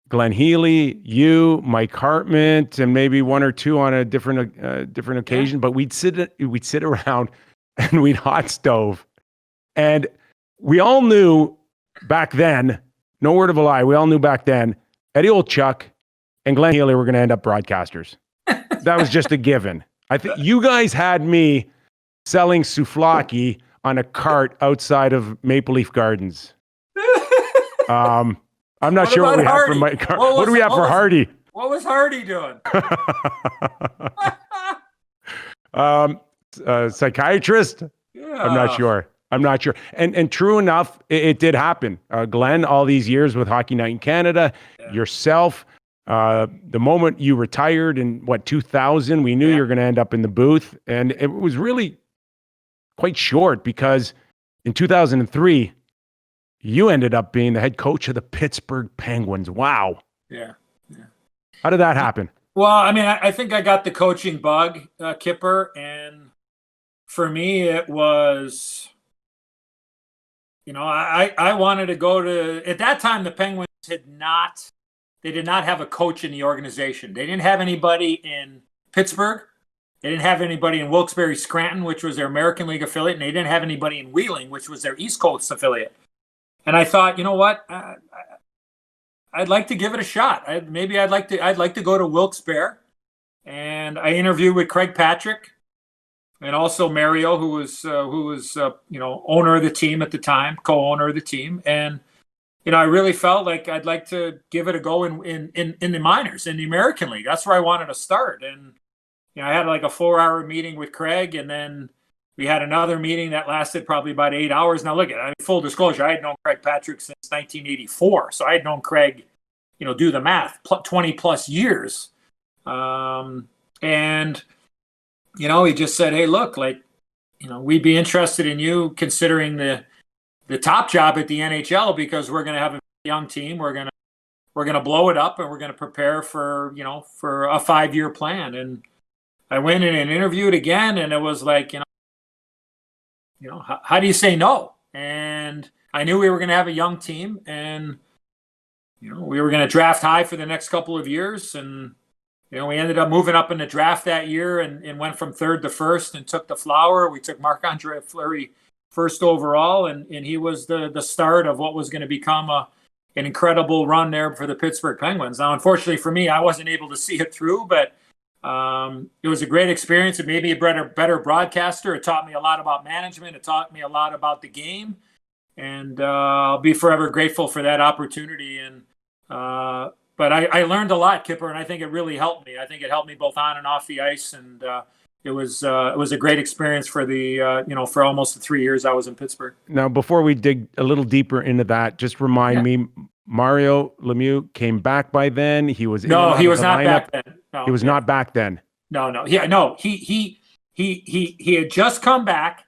Speaker 1: Glenn Healy, you, Mike Hartman, and maybe one or two on a different occasion. But we'd sit around and we'd hot stove, and we all knew back then. No word of a lie. We all knew back then. Eddie Olczyk and Glenn Healy were going to end up broadcasters. That was just a given. I think you guys had me selling souvlaki on a cart outside of Maple Leaf Gardens. I'm not sure what we have for Mike. What do we have for Hardy?
Speaker 2: What was Hardy doing?
Speaker 1: Psychiatrist? Yeah. I'm not sure. And true enough, it did happen. Glenn, all these years with Hockey Night in Canada, yourself, the moment you retired in 2000, we knew you were going to end up in the booth. And it was really quite short, because in 2003, you ended up being the head coach of the Pittsburgh Penguins. Wow.
Speaker 2: Yeah.
Speaker 1: How did that happen?
Speaker 2: Well, I mean, I think I got the coaching bug, Kyper, and for me, it was, I wanted to go to, at that time, the Penguins did not have a coach in the organization. They didn't have anybody in Pittsburgh. They didn't have anybody in Wilkes-Barre Scranton, which was their American League affiliate, and they didn't have anybody in Wheeling, which was their East Coast affiliate. And I thought, you know what? I'd like to give it a shot. I'd like to go to Wilkes-Barre. And I interviewed with Craig Patrick and also Mario, who was owner of the team at the time, co-owner of the team. And I really felt like I'd like to give it a go in the minors, in the American League. That's where I wanted to start. And, I had like a 4-hour meeting with Craig, and then we had another meeting that lasted probably about 8 hours. Now, look at it. Full disclosure, I had known Craig Patrick since 1984. So I had known Craig, do the math, 20 plus years. And, he just said, hey, look, like, we'd be interested in you considering the top job at the NHL, because we're going to have a young team. We're going to blow it up, and we're going to prepare for a 5-year plan. And I went in and interviewed again, and it was like, how do you say no? And I knew we were going to have a young team, and, we were going to draft high for the next couple of years. And, we ended up moving up in the draft that year and went from 3rd to 1st and took the flower. We took Marc-Andre Fleury 1st overall, and he was the start of what was going to become an incredible run there for the Pittsburgh Penguins. Now, unfortunately for me, I wasn't able to see it through, but it was a great experience. It made me a better broadcaster. It taught me a lot about management. It taught me a lot about the game, and I'll be forever grateful for that opportunity. And but I learned a lot, Kipper, and I think it really helped me. I think it helped me both on and off the ice, and it was a great experience for for almost the 3 years I was in Pittsburgh.
Speaker 1: Now, before we dig a little deeper into that, just remind me, Mario Lemieux came back by then. He was
Speaker 2: he was not back then. No,
Speaker 1: he was not back then.
Speaker 2: No. Yeah, no. He had just come back.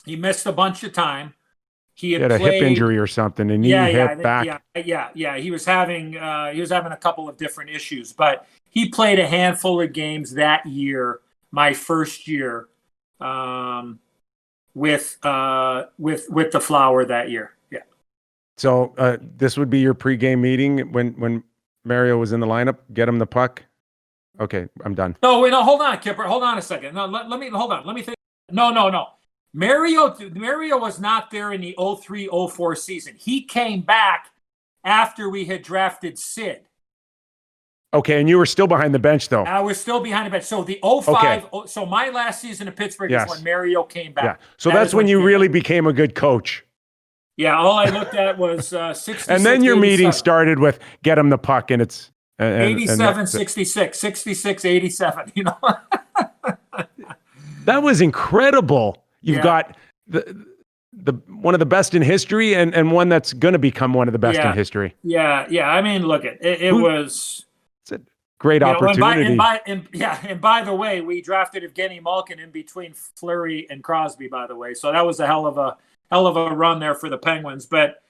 Speaker 2: He missed a bunch of time. He had
Speaker 1: a hip injury or something, and back.
Speaker 2: Yeah. He was having a couple of different issues, but he played a handful of games that year. My first year, with the Flower that year. Yeah.
Speaker 1: So this would be your pregame meeting when Mario was in the lineup. Get him the puck. Okay, I'm done.
Speaker 2: No, wait, no, hold on, Kipper. Hold on a second. No, let me hold on. Let me think. No. Mario was not there in the 03-04 season. He came back after we had drafted Sid.
Speaker 1: Okay, and you were still behind the bench, though.
Speaker 2: I was still behind the bench. So the 05, so my last season in Pittsburgh is when Mario came back.
Speaker 1: Yeah. So that's when you really became a good coach.
Speaker 2: Yeah, all I looked at was 66.
Speaker 1: And then your meeting started with get him the puck, and it's
Speaker 2: 87, 66, 66, 87.
Speaker 1: That was incredible. You've got the one of the best in history, and one that's going to become one of the best in history.
Speaker 2: Yeah. I mean, look, it was.
Speaker 1: It's a great opportunity.
Speaker 2: And by the way, we drafted Evgeny Malkin in between Fleury and Crosby, by the way. So that was a hell of a run there for the Penguins. But,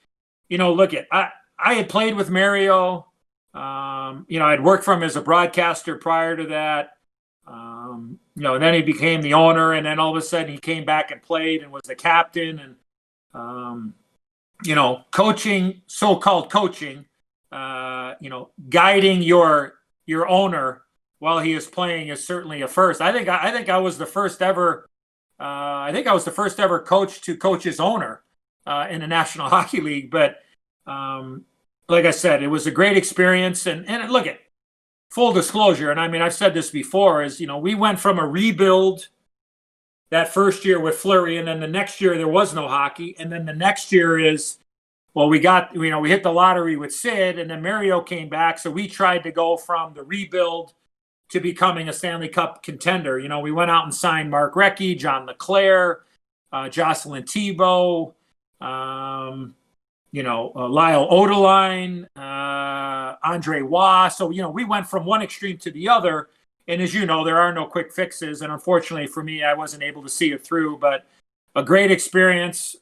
Speaker 2: look, I had played with Mario. I'd worked for him as a broadcaster prior to that. And then he became the owner, and then all of a sudden he came back and played and was the captain. And, coaching, so-called coaching, guiding your owner while he is playing is certainly a first. I think I was the first ever. I think I was the first ever coach to coach his owner in the National Hockey League. But like I said, it was a great experience. And look at full disclosure. And I mean, I've said this before: is we went from a rebuild that first year with Fleury, and then the next year there was no hockey, and then the next year is. Well, we hit the lottery with Sid, and then Mario came back. So we tried to go from the rebuild to becoming a Stanley Cup contender. We went out and signed Mark Recchi, John LeClaire, Jocelyn Thibault, Lyle Odeline, Andre Waugh. So, we went from one extreme to the other. And as you know, there are no quick fixes. And unfortunately for me, I wasn't able to see it through. But a great experience.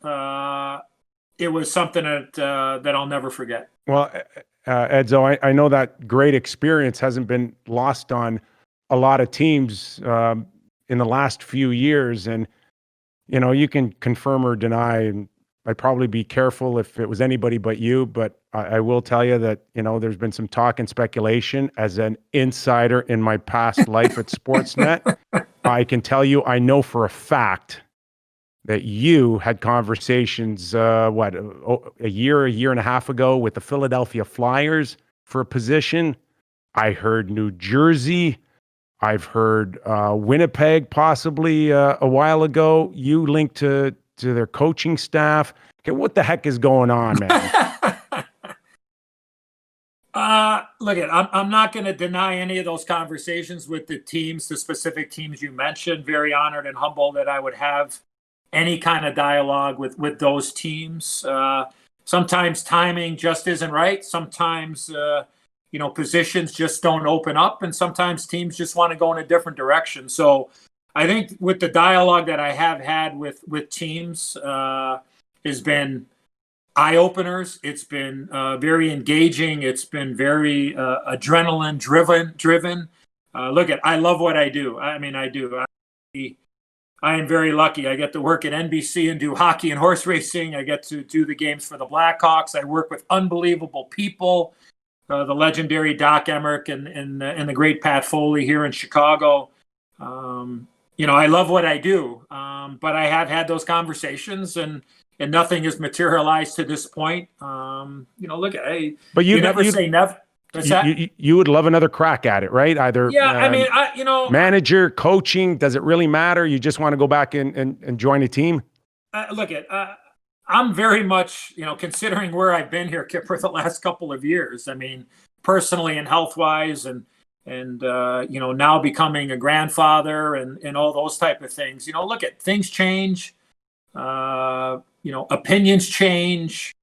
Speaker 2: It was something that I'll never forget.
Speaker 1: Well, Edzo, I know that great experience hasn't been lost on a lot of teams in the last few years. And, you can confirm or deny, and I'd probably be careful if it was anybody but you, but I will tell you that, there's been some talk and speculation as an insider in my past life at Sportsnet. I can tell you, I know for a fact that you had conversations, a year and a half ago with the Philadelphia Flyers for a position. I heard New Jersey. I've heard Winnipeg possibly a while ago. You linked to their coaching staff. Okay, what the heck is going on, man?
Speaker 2: I'm not going to deny any of those conversations with the teams, the specific teams you mentioned. Very honored and humble that I would have any kind of dialogue with those teams. Sometimes timing just isn't right. Sometimes, positions just don't open up, and sometimes teams just want to go in a different direction. So I think with the dialogue that I have had with teams has been eye openers. It's been very engaging. It's been very adrenaline driven. I love what I do. I mean, I do. I am very lucky. I get to work at NBC and do hockey and horse racing. I get to do the games for the Blackhawks. I work with unbelievable people, the legendary Doc Emmerich and the great Pat Foley here in Chicago. I love what I do, but I have had those conversations and nothing has materialized to this point. But you never say never.
Speaker 1: You would love another crack at it, right? Either manager, coaching, does it really matter? You just want to go back and join a team?
Speaker 2: I'm very much, considering where I've been here, Kipper, the last couple of years. I mean, personally and health-wise and now becoming a grandfather and all those type of things. Things change. Opinions change.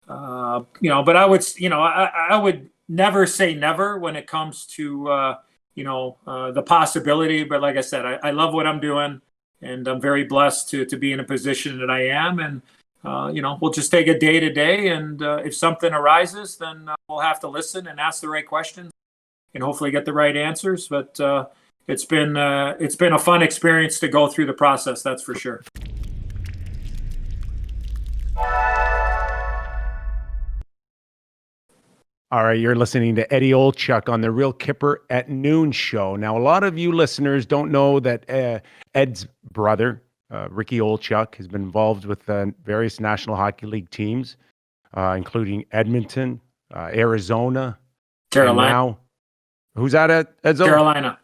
Speaker 2: But I would never say never when it comes to the possibility. But like I said, I love what I'm doing, and I'm very blessed to be in a position that I am. And we'll just take it day to day. And if something arises, then we'll have to listen and ask the right questions, and hopefully get the right answers. But it's been a fun experience to go through the process. That's for sure.
Speaker 1: All right, you're listening to Eddie Olczyk on the Real Kyper at Noon show. Now, a lot of you listeners don't know that Ed's brother, Ricky Olczyk, has been involved with various National Hockey League teams, including Edmonton, Arizona,
Speaker 2: Carolina.
Speaker 1: Now, who's that at EDZO?
Speaker 2: Carolina.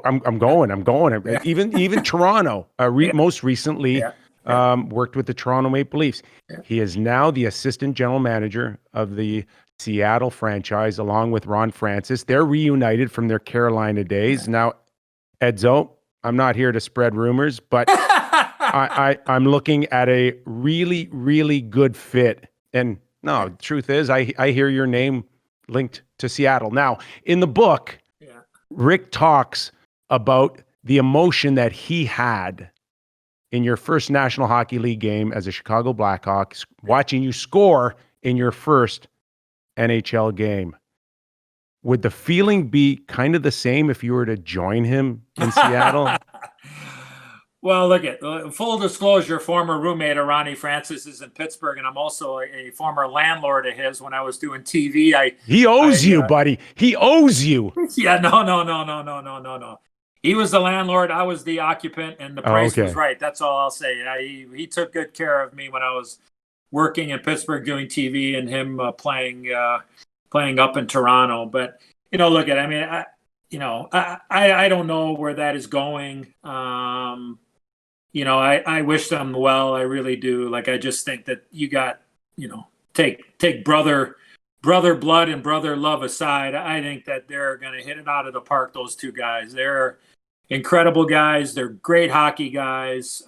Speaker 1: I'm going.
Speaker 2: Yeah.
Speaker 1: Even Toronto. Most recently, worked with the Toronto Maple Leafs. Yeah. He is now the assistant general manager of the Seattle franchise, along with Ron Francis. They're reunited from their Carolina days. Now, EDZO, I'm not here to spread rumors, but I'm looking at a really, really good fit. And no, the truth is, I hear your name linked to Seattle. Now, in the book, Rick talks about the emotion that he had in your first National Hockey League game as a Chicago Blackhawks, watching you score in your first NHL game. Would the feeling be kind of the same if you were to join him in Seattle?
Speaker 2: Well, full disclosure, former roommate of Ronnie Francis is in Pittsburgh, and I'm also a former landlord of his when I was doing TV.
Speaker 1: He owes you, buddy. He owes you.
Speaker 2: Yeah, no. He was the landlord. I was the occupant, and the price was right. That's all I'll say. He took good care of me when I was working in Pittsburgh doing TV, and him playing up in Toronto. But I don't know where that is going. I wish them well. I really do. I just think that you got, take brother blood and brother love aside. I think that they're going to hit it out of the park. Those two guys, they're incredible guys. They're great hockey guys.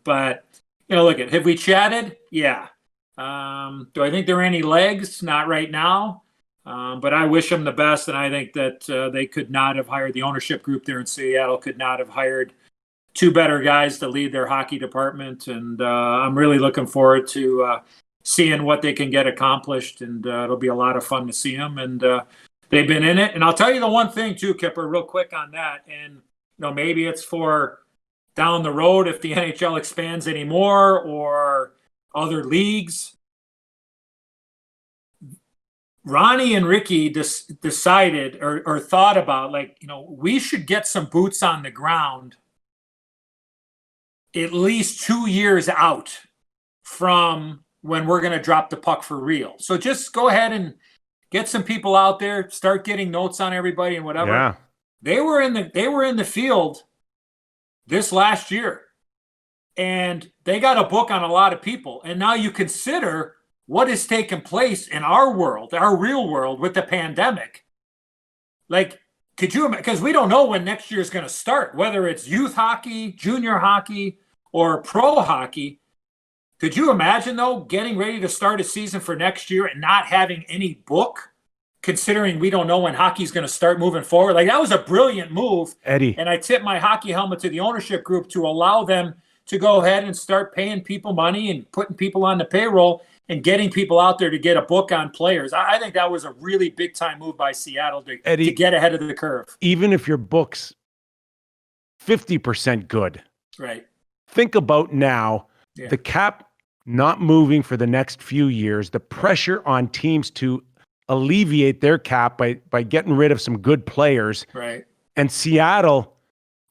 Speaker 2: But have we chatted? Yeah. Do I think there are any legs? Not right now. But I wish them the best. And I think that they could not have hired, the ownership group there in Seattle could not have hired two better guys to lead their hockey department. And I'm really looking forward to seeing what they can get accomplished. And it'll be a lot of fun to see them. And they've been in it. And I'll tell you the one thing too, Kipper, real quick on that. And, maybe it's for down the road if the NHL expands anymore or other leagues. Ronnie and Ricky decided or thought about, we should get some boots on the ground at least 2 years out from when we're going to drop the puck for real. So just go ahead and get some people out there, start getting notes on everybody and whatever.
Speaker 1: Yeah.
Speaker 2: They were in the field this last year, and they got a book on a lot of people. And now you consider what has taken place in our world, our real world with the pandemic. Like, could you, because we don't know when next year is going to start, whether it's youth hockey, junior hockey, or pro hockey. Could you imagine, though, getting ready to start a season for next year and not having any book, considering we don't know when hockey's going to start moving forward? Like, that was a brilliant move.
Speaker 1: Eddie.
Speaker 2: And I tip my hockey helmet to the ownership group to allow them to go ahead and start paying people money and putting people on the payroll and getting people out there to get a book on players. I think that was a really big-time move by Seattle to get ahead of the curve.
Speaker 1: Even if your book's 50% good.
Speaker 2: Right.
Speaker 1: Think about now, the cap not moving for the next few years, the pressure on teams to alleviate their cap by getting rid of some good players.
Speaker 2: Right.
Speaker 1: And Seattle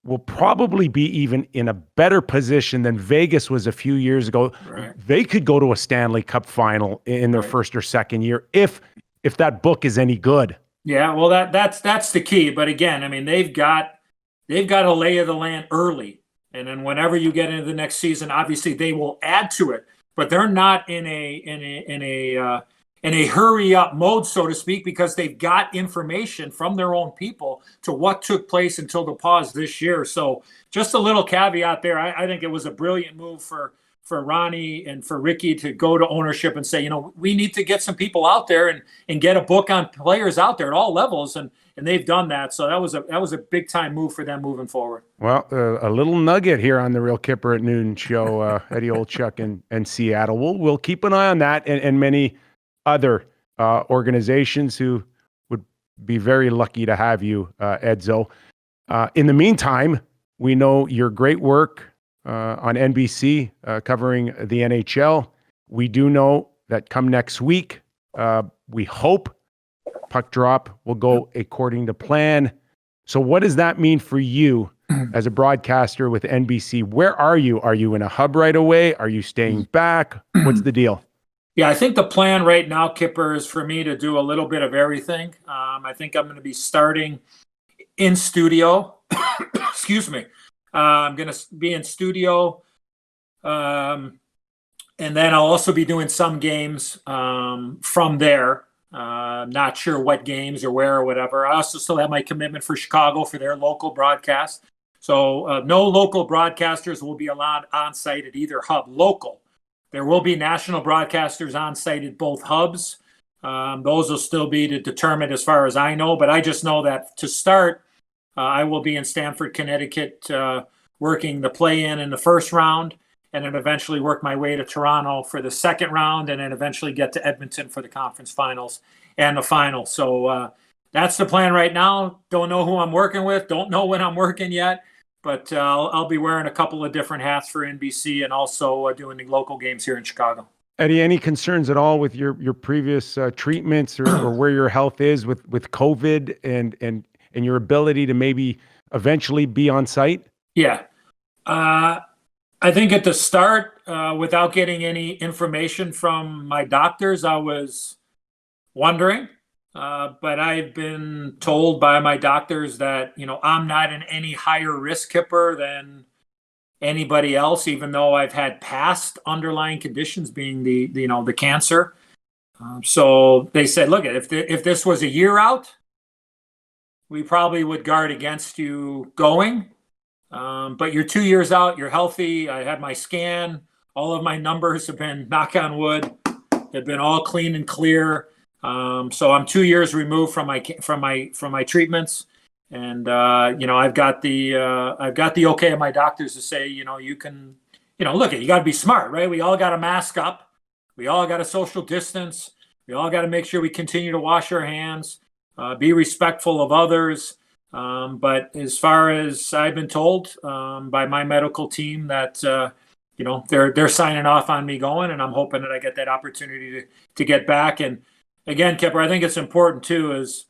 Speaker 1: will probably be even in a better position than Vegas was a few years ago.
Speaker 2: Right.
Speaker 1: They could go to a Stanley Cup final in their first or second year if that book is any good.
Speaker 2: Yeah, well, that's the key. But again, I mean, they've got a lay of the land early, and then whenever you get into the next season, obviously they will add to it. But they're not in a hurry up mode, so to speak, because they've got information from their own people to what took place until the pause this year. So just a little caveat there. I think it was a brilliant move for Ronnie and for Ricky to go to ownership and say, you know, we need to get some people out there and get a book on players out there at all levels. And they've done that. So that was a big time move for them moving forward.
Speaker 1: Well, a little nugget here on the Real Kyper at Noon show, Eddie Olczyk and Seattle. We'll keep an eye on that and many other organizations who would be very lucky to have you, EDZO. In the meantime, we know your great work on NBC covering the NHL. We do know that come next week, we hope puck drop will go according to plan. So what does that mean for you as a broadcaster with NBC? Where are you? Are you in a hub right away? Are you staying back? What's the deal?
Speaker 2: Yeah, I think the plan right now, Kipper, is for me to do a little bit of everything. I think I'm going to be starting in studio. Excuse me. I'm going to be in studio. And then I'll also be doing some games from there. Not sure what games or where or whatever. I also still have my commitment for Chicago for their local broadcast. So no local broadcasters will be allowed on site at either hub. Local. There will be national broadcasters on site at both hubs. Those will still be determined as far as I know. But I just know that to start, I will be in Stamford, Connecticut, working the play-in in the first round, and then eventually work my way to Toronto for the second round, and then eventually get to Edmonton for the conference finals and the final. So that's the plan right now. Don't know who I'm working with. Don't know when I'm working yet. But I'll be wearing a couple of different hats for NBC and also doing the local games here in Chicago.
Speaker 1: Eddie, any concerns at all with your previous treatments or where your health is with COVID and your ability to maybe eventually be on site?
Speaker 2: Yeah. I think at the start, without getting any information from my doctors, I was wondering. But I've been told by my doctors that, you know, I'm not in any higher risk, Kipper, than anybody else, even though I've had past underlying conditions being the cancer. So they said, look, if this was a year out, we probably would guard against you going. But you're 2 years out, you're healthy. I had my scan. All of my numbers have been, knock on wood, have been all clean and clear. So I'm 2 years removed from my treatments, and I've got the okay of my doctors to say, you can, look, you got to be smart, right? We all got to mask up, we all got to social distance, we all got to make sure we continue to wash our hands, be respectful of others. But as far as I've been told by my medical team that they're signing off on me going, and I'm hoping that I get that opportunity to get back. And again, Kipper, I think it's important too is,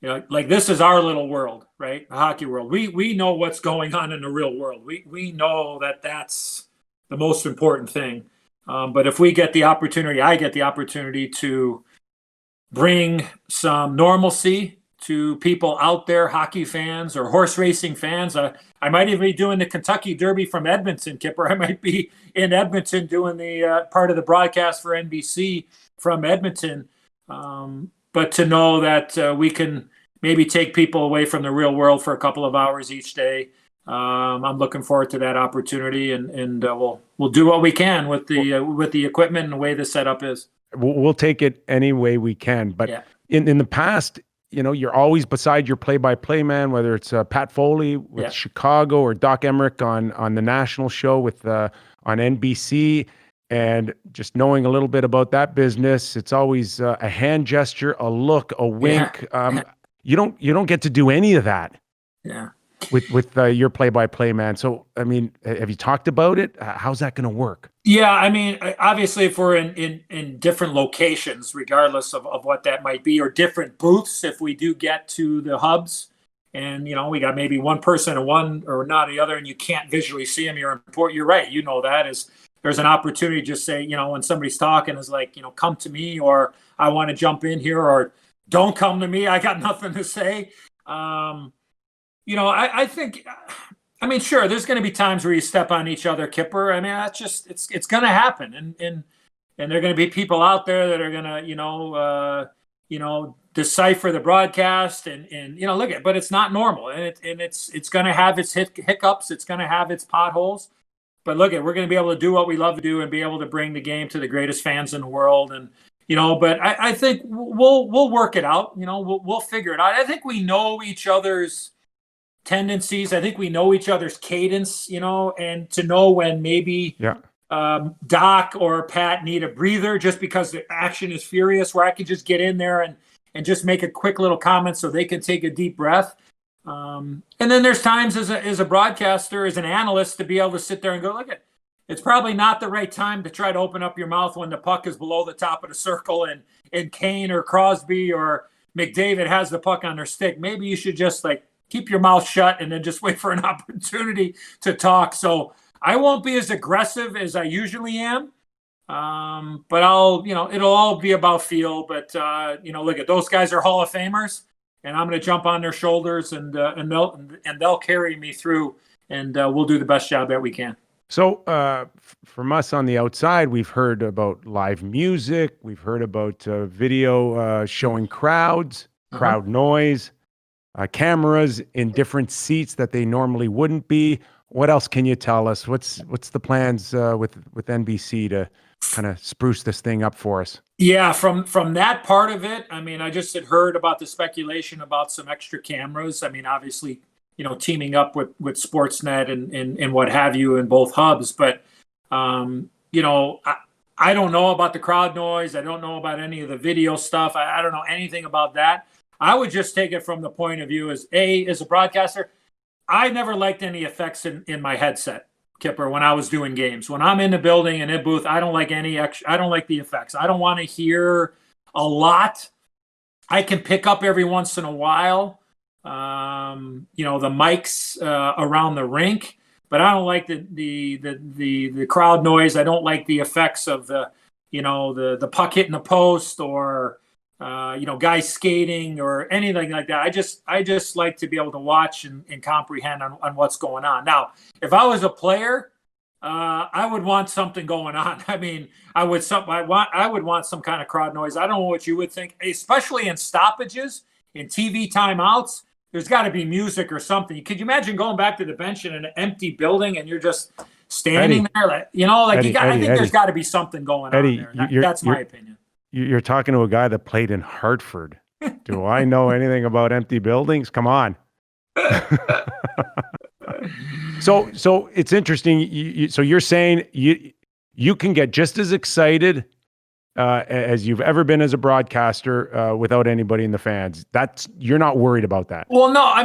Speaker 2: like this is our little world, right? The hockey world. We know what's going on in the real world. We know that that's the most important thing. But if we get the opportunity, I get the opportunity to bring some normalcy to people out there, hockey fans or horse racing fans. I might even be doing the Kentucky Derby from Edmonton, Kipper. I might be in Edmonton doing the part of the broadcast for NBC from Edmonton. But to know that we can maybe take people away from the real world for a couple of hours each day, I'm looking forward to that opportunity, and we'll do what we can with the equipment and the way the setup is.
Speaker 1: We'll take it any way we can. But
Speaker 2: Yeah.
Speaker 1: in the past, you're always beside your play-by-play man, whether it's Pat Foley with Chicago or Doc Emmerich on the national show with on NBC. And just knowing a little bit about that business, it's always a hand gesture, a look, a wink.
Speaker 2: Yeah.
Speaker 1: You don't get to do any of that.
Speaker 2: Yeah.
Speaker 1: With your play-by-play man. So, I mean, have you talked about it? How's that going to work?
Speaker 2: Yeah, I mean, obviously, if we're in different locations, regardless of what that might be, or different booths, if we do get to the hubs, and we got maybe one person and one or not the other, and you can't visually see them, you're right. That is, there's an opportunity to just say, when somebody's talking, is like, come to me, or I want to jump in here, or don't come to me, I got nothing to say. I think, sure, there's going to be times where you step on each other, Kipper. I mean, that's just, it's going to happen. And there are going to be people out there that are going to, decipher the broadcast and look at, but it's not normal. And it's going to have its hiccups. It's going to have its potholes. But look at, we're going to be able to do what we love to do and be able to bring the game to the greatest fans in the world. And, but I think we'll work it out. We'll figure it out. I think we know each other's tendencies. I think we know each other's cadence, and to know when maybe Doc or Pat need a breather just because the action is furious, where I can just get in there and just make a quick little comment so they can take a deep breath. And then there's times as a broadcaster, as an analyst, to be able to sit there and go, look at, it's probably not the right time to try to open up your mouth when the puck is below the top of the circle and Kane or Crosby or McDavid has the puck on their stick. Maybe you should just keep your mouth shut and then just wait for an opportunity to talk. So I won't be as aggressive as I usually am. But it'll all be about feel. But, look at, those guys are Hall of Famers, and I'm going to jump on their shoulders and they'll carry me through, and we'll do the best job that we can.
Speaker 1: So from us on the outside, we've heard about live music. We've heard about video showing crowd noise. Cameras in different seats that they normally wouldn't be. What else can you tell us? What's the plans with NBC to kind of spruce this thing up for us?
Speaker 2: Yeah, from that part of it, I mean, I just had heard about the speculation about some extra cameras. I mean, obviously, teaming up with Sportsnet and what have you in both hubs. But, I don't know about the crowd noise. I don't know about any of the video stuff. I don't know anything about that. I would just take it from the point of view as a broadcaster, I never liked any effects in my headset, Kipper, when I was doing games. When I'm in the building and in booth, I don't like any extra. I don't like the effects. I don't want to hear a lot. I can pick up every once in a while, the mics around the rink, but I don't like the crowd noise. I don't like the effects of the puck hitting the post or guys skating or anything like that. I just like to be able to watch and comprehend on what's going on. Now, if I was a player, I would want something going on. I mean, I would want some kind of crowd noise. I don't know what you would think, especially in stoppages, in TV timeouts. There's got to be music or something. Could you imagine going back to the bench in an empty building and you're just standing there? I think there's got to be something going on there. That's my opinion.
Speaker 1: You're talking to a guy that played in Hartford. Do I know anything about empty buildings? Come on. So it's interesting. So you're saying you can get just as excited as you've ever been as a broadcaster without anybody in the fans. You're not worried about that.
Speaker 2: Well, no. I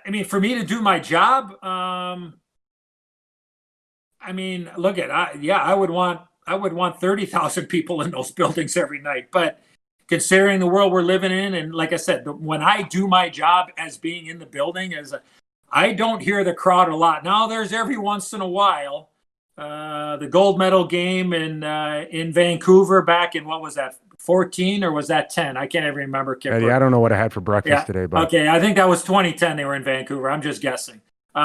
Speaker 2: mean, for me to do my job, look at, I would want 30,000 people in those buildings every night. But considering the world we're living in, and like I said, when I do my job as being in the building, I don't hear the crowd a lot. Now there's every once in a while, the gold medal game in Vancouver back in, what was that, 14 or was that 10? I can't even remember, Kipper.
Speaker 1: Eddie, I don't know what I had for breakfast today, but
Speaker 2: okay, I think that was 2010. They were in Vancouver. I'm just guessing. We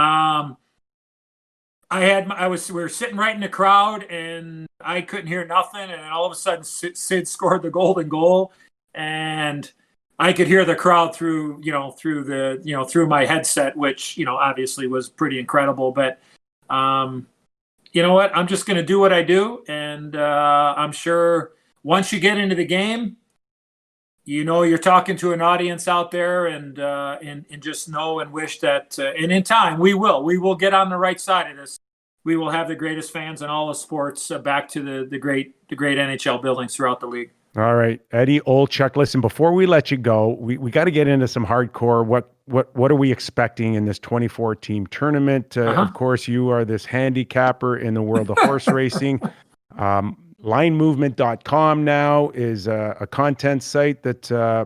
Speaker 2: were sitting right in the crowd, and I couldn't hear nothing. And then all of a sudden, Sid scored the golden goal, and I could hear the crowd through my headset, which obviously was pretty incredible. But you know what? I'm just going to do what I do, and I'm sure once you get into the game, you're talking to an audience out there, and just know and wish that, and in time we will get on the right side of this. We will have the greatest fans in all of sports back to the great NHL buildings throughout the league.
Speaker 1: All right, Eddie Olczyk. Listen, before we let you go, we got to get into some hardcore. What are we expecting in this 24-team tournament? Of course, you are this handicapper in the world of horse racing. Linemovement.com now is a content site that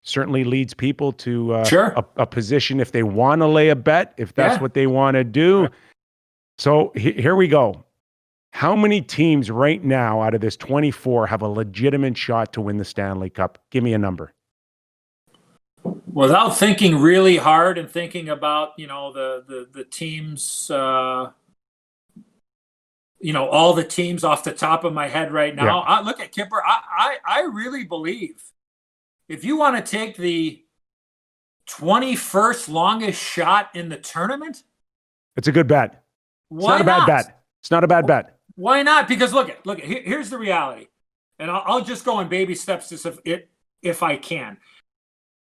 Speaker 1: certainly leads people to a position if they want to lay a bet, if that's what they want to do. Right. So here we go. How many teams right now out of this 24 have a legitimate shot to win the Stanley Cup? Give me a number.
Speaker 2: Without thinking really hard and thinking about, the teams, all the teams off the top of my head right now. I look at Kyper. I really believe if you want to take the 21st longest shot in the tournament,
Speaker 1: it's a good bet. It's not a bad bet. It's not a bad bet.
Speaker 2: Why not? Because look at here's the reality, and I'll just go in baby steps if I can.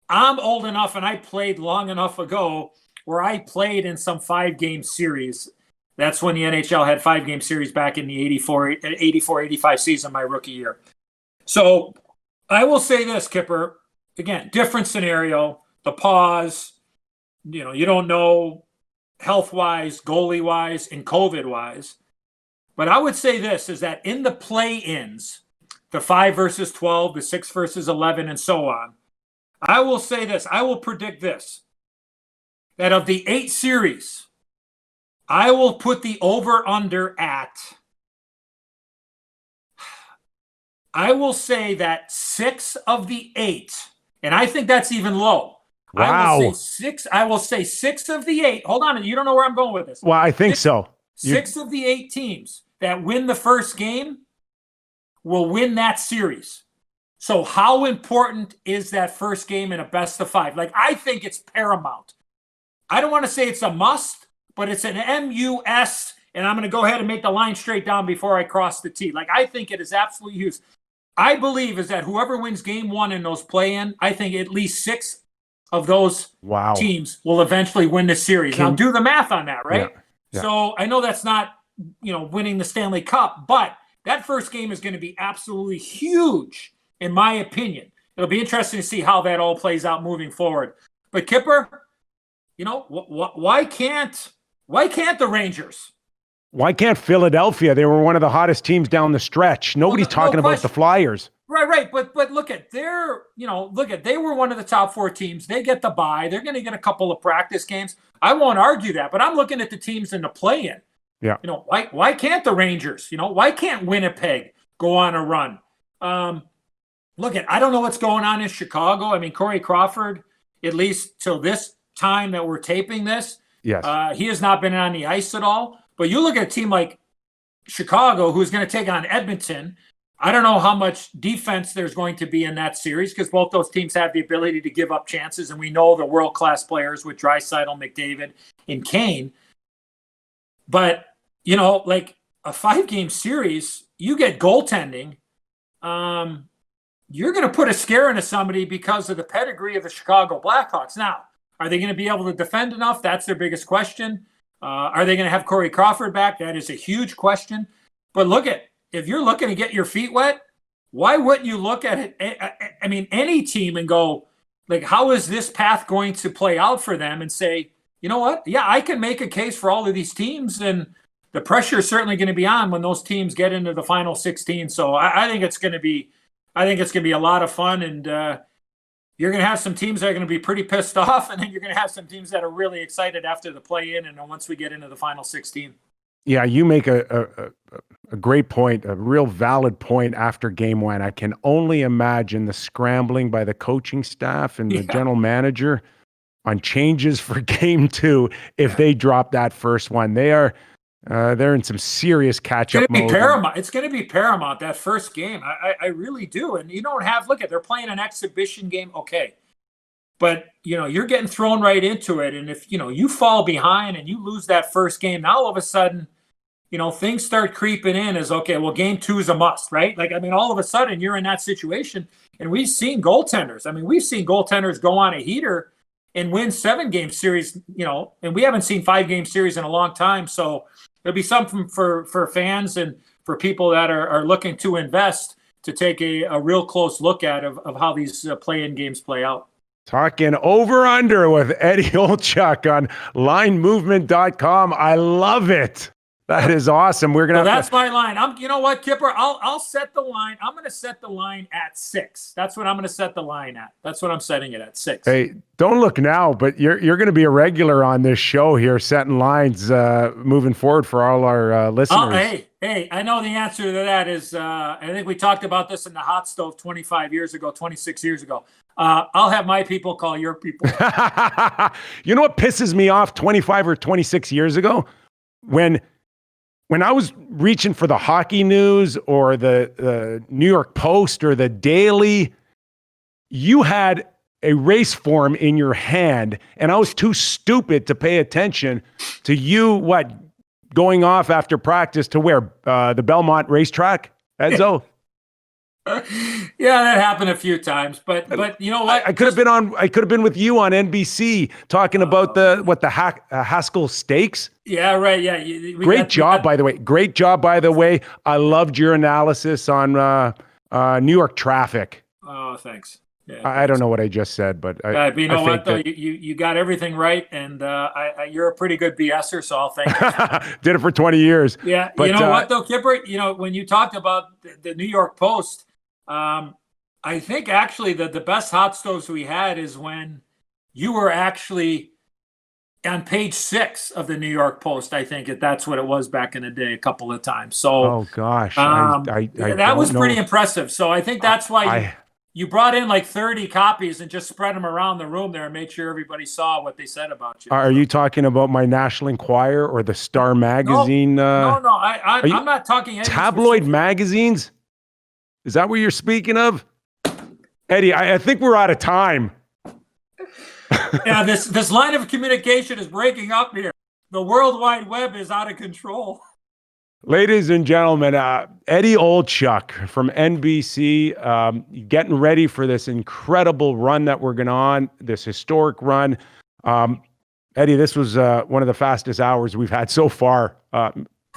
Speaker 2: I'm old enough, and I played long enough ago where I played in some 5-game series. That's when the NHL had 5-game series back in the 84-85 season, my rookie year. So I will say this, Kyper, again, different scenario, the pause, you don't know health-wise, goalie-wise, and COVID-wise. But I would say this, is that in the play-ins, the 5 versus 12, the 6 versus 11, and so on, I will say this, I will predict this, that of the 8 series, I will put the over-under at, I will say that 6 of the 8, and I think that's even low.
Speaker 1: Wow.
Speaker 2: I will say 6 of the 8. Hold on, you don't know where I'm going with this.
Speaker 1: Well, I think so.
Speaker 2: 6 of the 8 teams that win the first game will win that series. So how important is that first game in a best of 5? I think it's paramount. I don't want to say it's a must, but it's an MUS, and I'm going to go ahead and make the line straight down before I cross the T. I think it is absolutely huge. I believe is that whoever wins game 1 in those play-in, I think at least 6 of those teams will eventually win the series. Now do the math on that, right? Yeah. So I know that's not, winning the Stanley Cup, but that first game is going to be absolutely huge, in my opinion. It'll be interesting to see how that all plays out moving forward. But Kyper, why can't the Rangers?
Speaker 1: Why can't Philadelphia? They were one of the hottest teams down the stretch. Nobody's talking about the Flyers.
Speaker 2: Right. But look at they were one of the top 4 teams. They get the bye. They're going to get a couple of practice games. I won't argue that, but I'm looking at the teams in the play-in.
Speaker 1: Yeah.
Speaker 2: Why can't the Rangers? Why can't Winnipeg go on a run? I don't know what's going on in Chicago. I mean, Corey Crawford, at least till this time that we're taping this, he has not been on the ice at all. But you look at a team like Chicago, who's going to take on Edmonton. I don't know how much defense there's going to be in that series because both those teams have the ability to give up chances, and we know the world-class players with Draisaitl, McDavid, and Kane. But, a 5-game series, you get goaltending, you're going to put a scare into somebody because of the pedigree of the Chicago Blackhawks. Now, are they going to be able to defend enough? That's their biggest question. Are they going to have Corey Crawford back? That is a huge question. But if you're looking to get your feet wet, why wouldn't you look at it? I mean, any team and go, how is this path going to play out for them and say, you know what? Yeah, I can make a case for all of these teams, and the pressure is certainly going to be on when those teams get into the final 16. So I think it's going to be a lot of fun, and you're going to have some teams that are going to be pretty pissed off, and then you're going to have some teams that are really excited after the play-in and once we get into the final 16.
Speaker 1: Yeah, you make a a great point, a real valid point after game one. I can only imagine the scrambling by the coaching staff and the general manager on changes for game two if they drop that first one. They're in some serious catch-up mode.
Speaker 2: It's going to be paramount, that first game. I really do. And you don't have, look at, they're playing an exhibition game. Okay. But, you're getting thrown right into it. And if, you fall behind and you lose that first game, now all of a sudden, things start creeping in as, okay, well, game two is a must, right? All of a sudden you're in that situation. And we've seen goaltenders. We've seen goaltenders go on a heater and win 7-game series, and we haven't seen 5-game series in a long time. So there'll be something for fans and for people that are looking to invest to take a real close look at of how these play-in games play out.
Speaker 1: Talking over-under with Eddie Olczyk on linemovement.com. I love it. That is awesome. We're gonna.
Speaker 2: That's my line. You know what, Kyper? I'll set the line. I'm gonna set the line at 6. That's what I'm gonna set the line at. That's what I'm setting it at, 6.
Speaker 1: Hey, don't look now, but you're gonna be a regular on this show here, setting lines moving forward for all our listeners.
Speaker 2: Hey, I know the answer to that is. I think we talked about this in the hot stove 26 years ago. I'll have my people call your people.
Speaker 1: You know what pisses me off 25 or 26 years ago? When I was reaching for the hockey news or the New York Post or the Daily, you had a race form in your hand, and I was too stupid to pay attention to you, going off after practice to where? The Belmont racetrack, EDZO?
Speaker 2: Yeah, that happened a few times, but you know what?
Speaker 1: I could have been with you on NBC talking about the Haskell Stakes.
Speaker 2: Yeah, right. Yeah.
Speaker 1: Great job, by the way. I loved your analysis on New York traffic.
Speaker 2: Oh, thanks. Yeah,
Speaker 1: I don't know what I just said, but
Speaker 2: you know what though? You got everything right, and you're a pretty good BSer, so I'll thank you.
Speaker 1: Did it for 20 years.
Speaker 2: Yeah, but, you know what though, Kyper? When you talked about the New York Post, I think actually the best hot stoves we had is when you were actually on page 6 of the New York Post. I think that's what it was back in the day, a couple of times. So,
Speaker 1: oh gosh,
Speaker 2: that was pretty impressive. So I think that's why you brought in like 30 copies and just spread them around the room there and made sure everybody saw what they said about you.
Speaker 1: Are you talking about my National Enquirer or the Star magazine?
Speaker 2: No, I'm not talking
Speaker 1: tabloid magazines. Is that what you're speaking of? Eddie, I think we're out of time.
Speaker 2: Yeah, this line of communication is breaking up here. The World Wide Web is out of control.
Speaker 1: Ladies and gentlemen, Eddie Olczyk from NBC, getting ready for this incredible run that we're going on, this historic run. Eddie, this was one of the fastest hours we've had so far.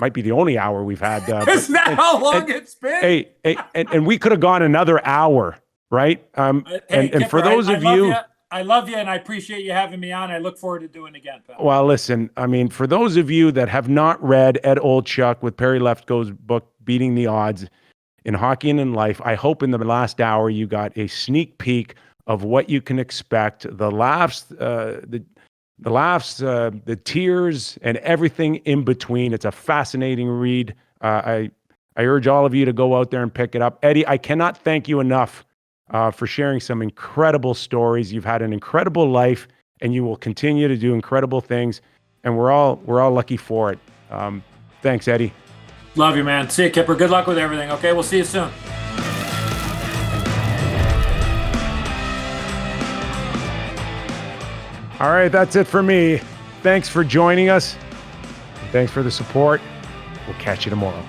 Speaker 1: Might be the only hour we've had.
Speaker 2: Isn't that how long it's been?
Speaker 1: Hey, and we could have gone another hour, right? And for those of you...
Speaker 2: I love you, and I appreciate you having me on. I look forward to doing it again, pal.
Speaker 1: Well, listen, for those of you that have not read Ed Olczyk with Perry Lefko's book, Beating the Odds in Hockey and in Life, I hope in the last hour you got a sneak peek of what you can expect, the laughs, the tears, and everything in between. It's a fascinating read. I urge all of you to go out there and pick it up. Eddie, I cannot thank you enough for sharing some incredible stories. You've had an incredible life, and you will continue to do incredible things, and we're all lucky for it. Thanks, Eddie.
Speaker 2: Love you, man. See you, Kyper. Good luck with everything. Okay, we'll see you soon.
Speaker 1: All right, that's it for me. Thanks for joining us. Thanks for the support. We'll catch you tomorrow.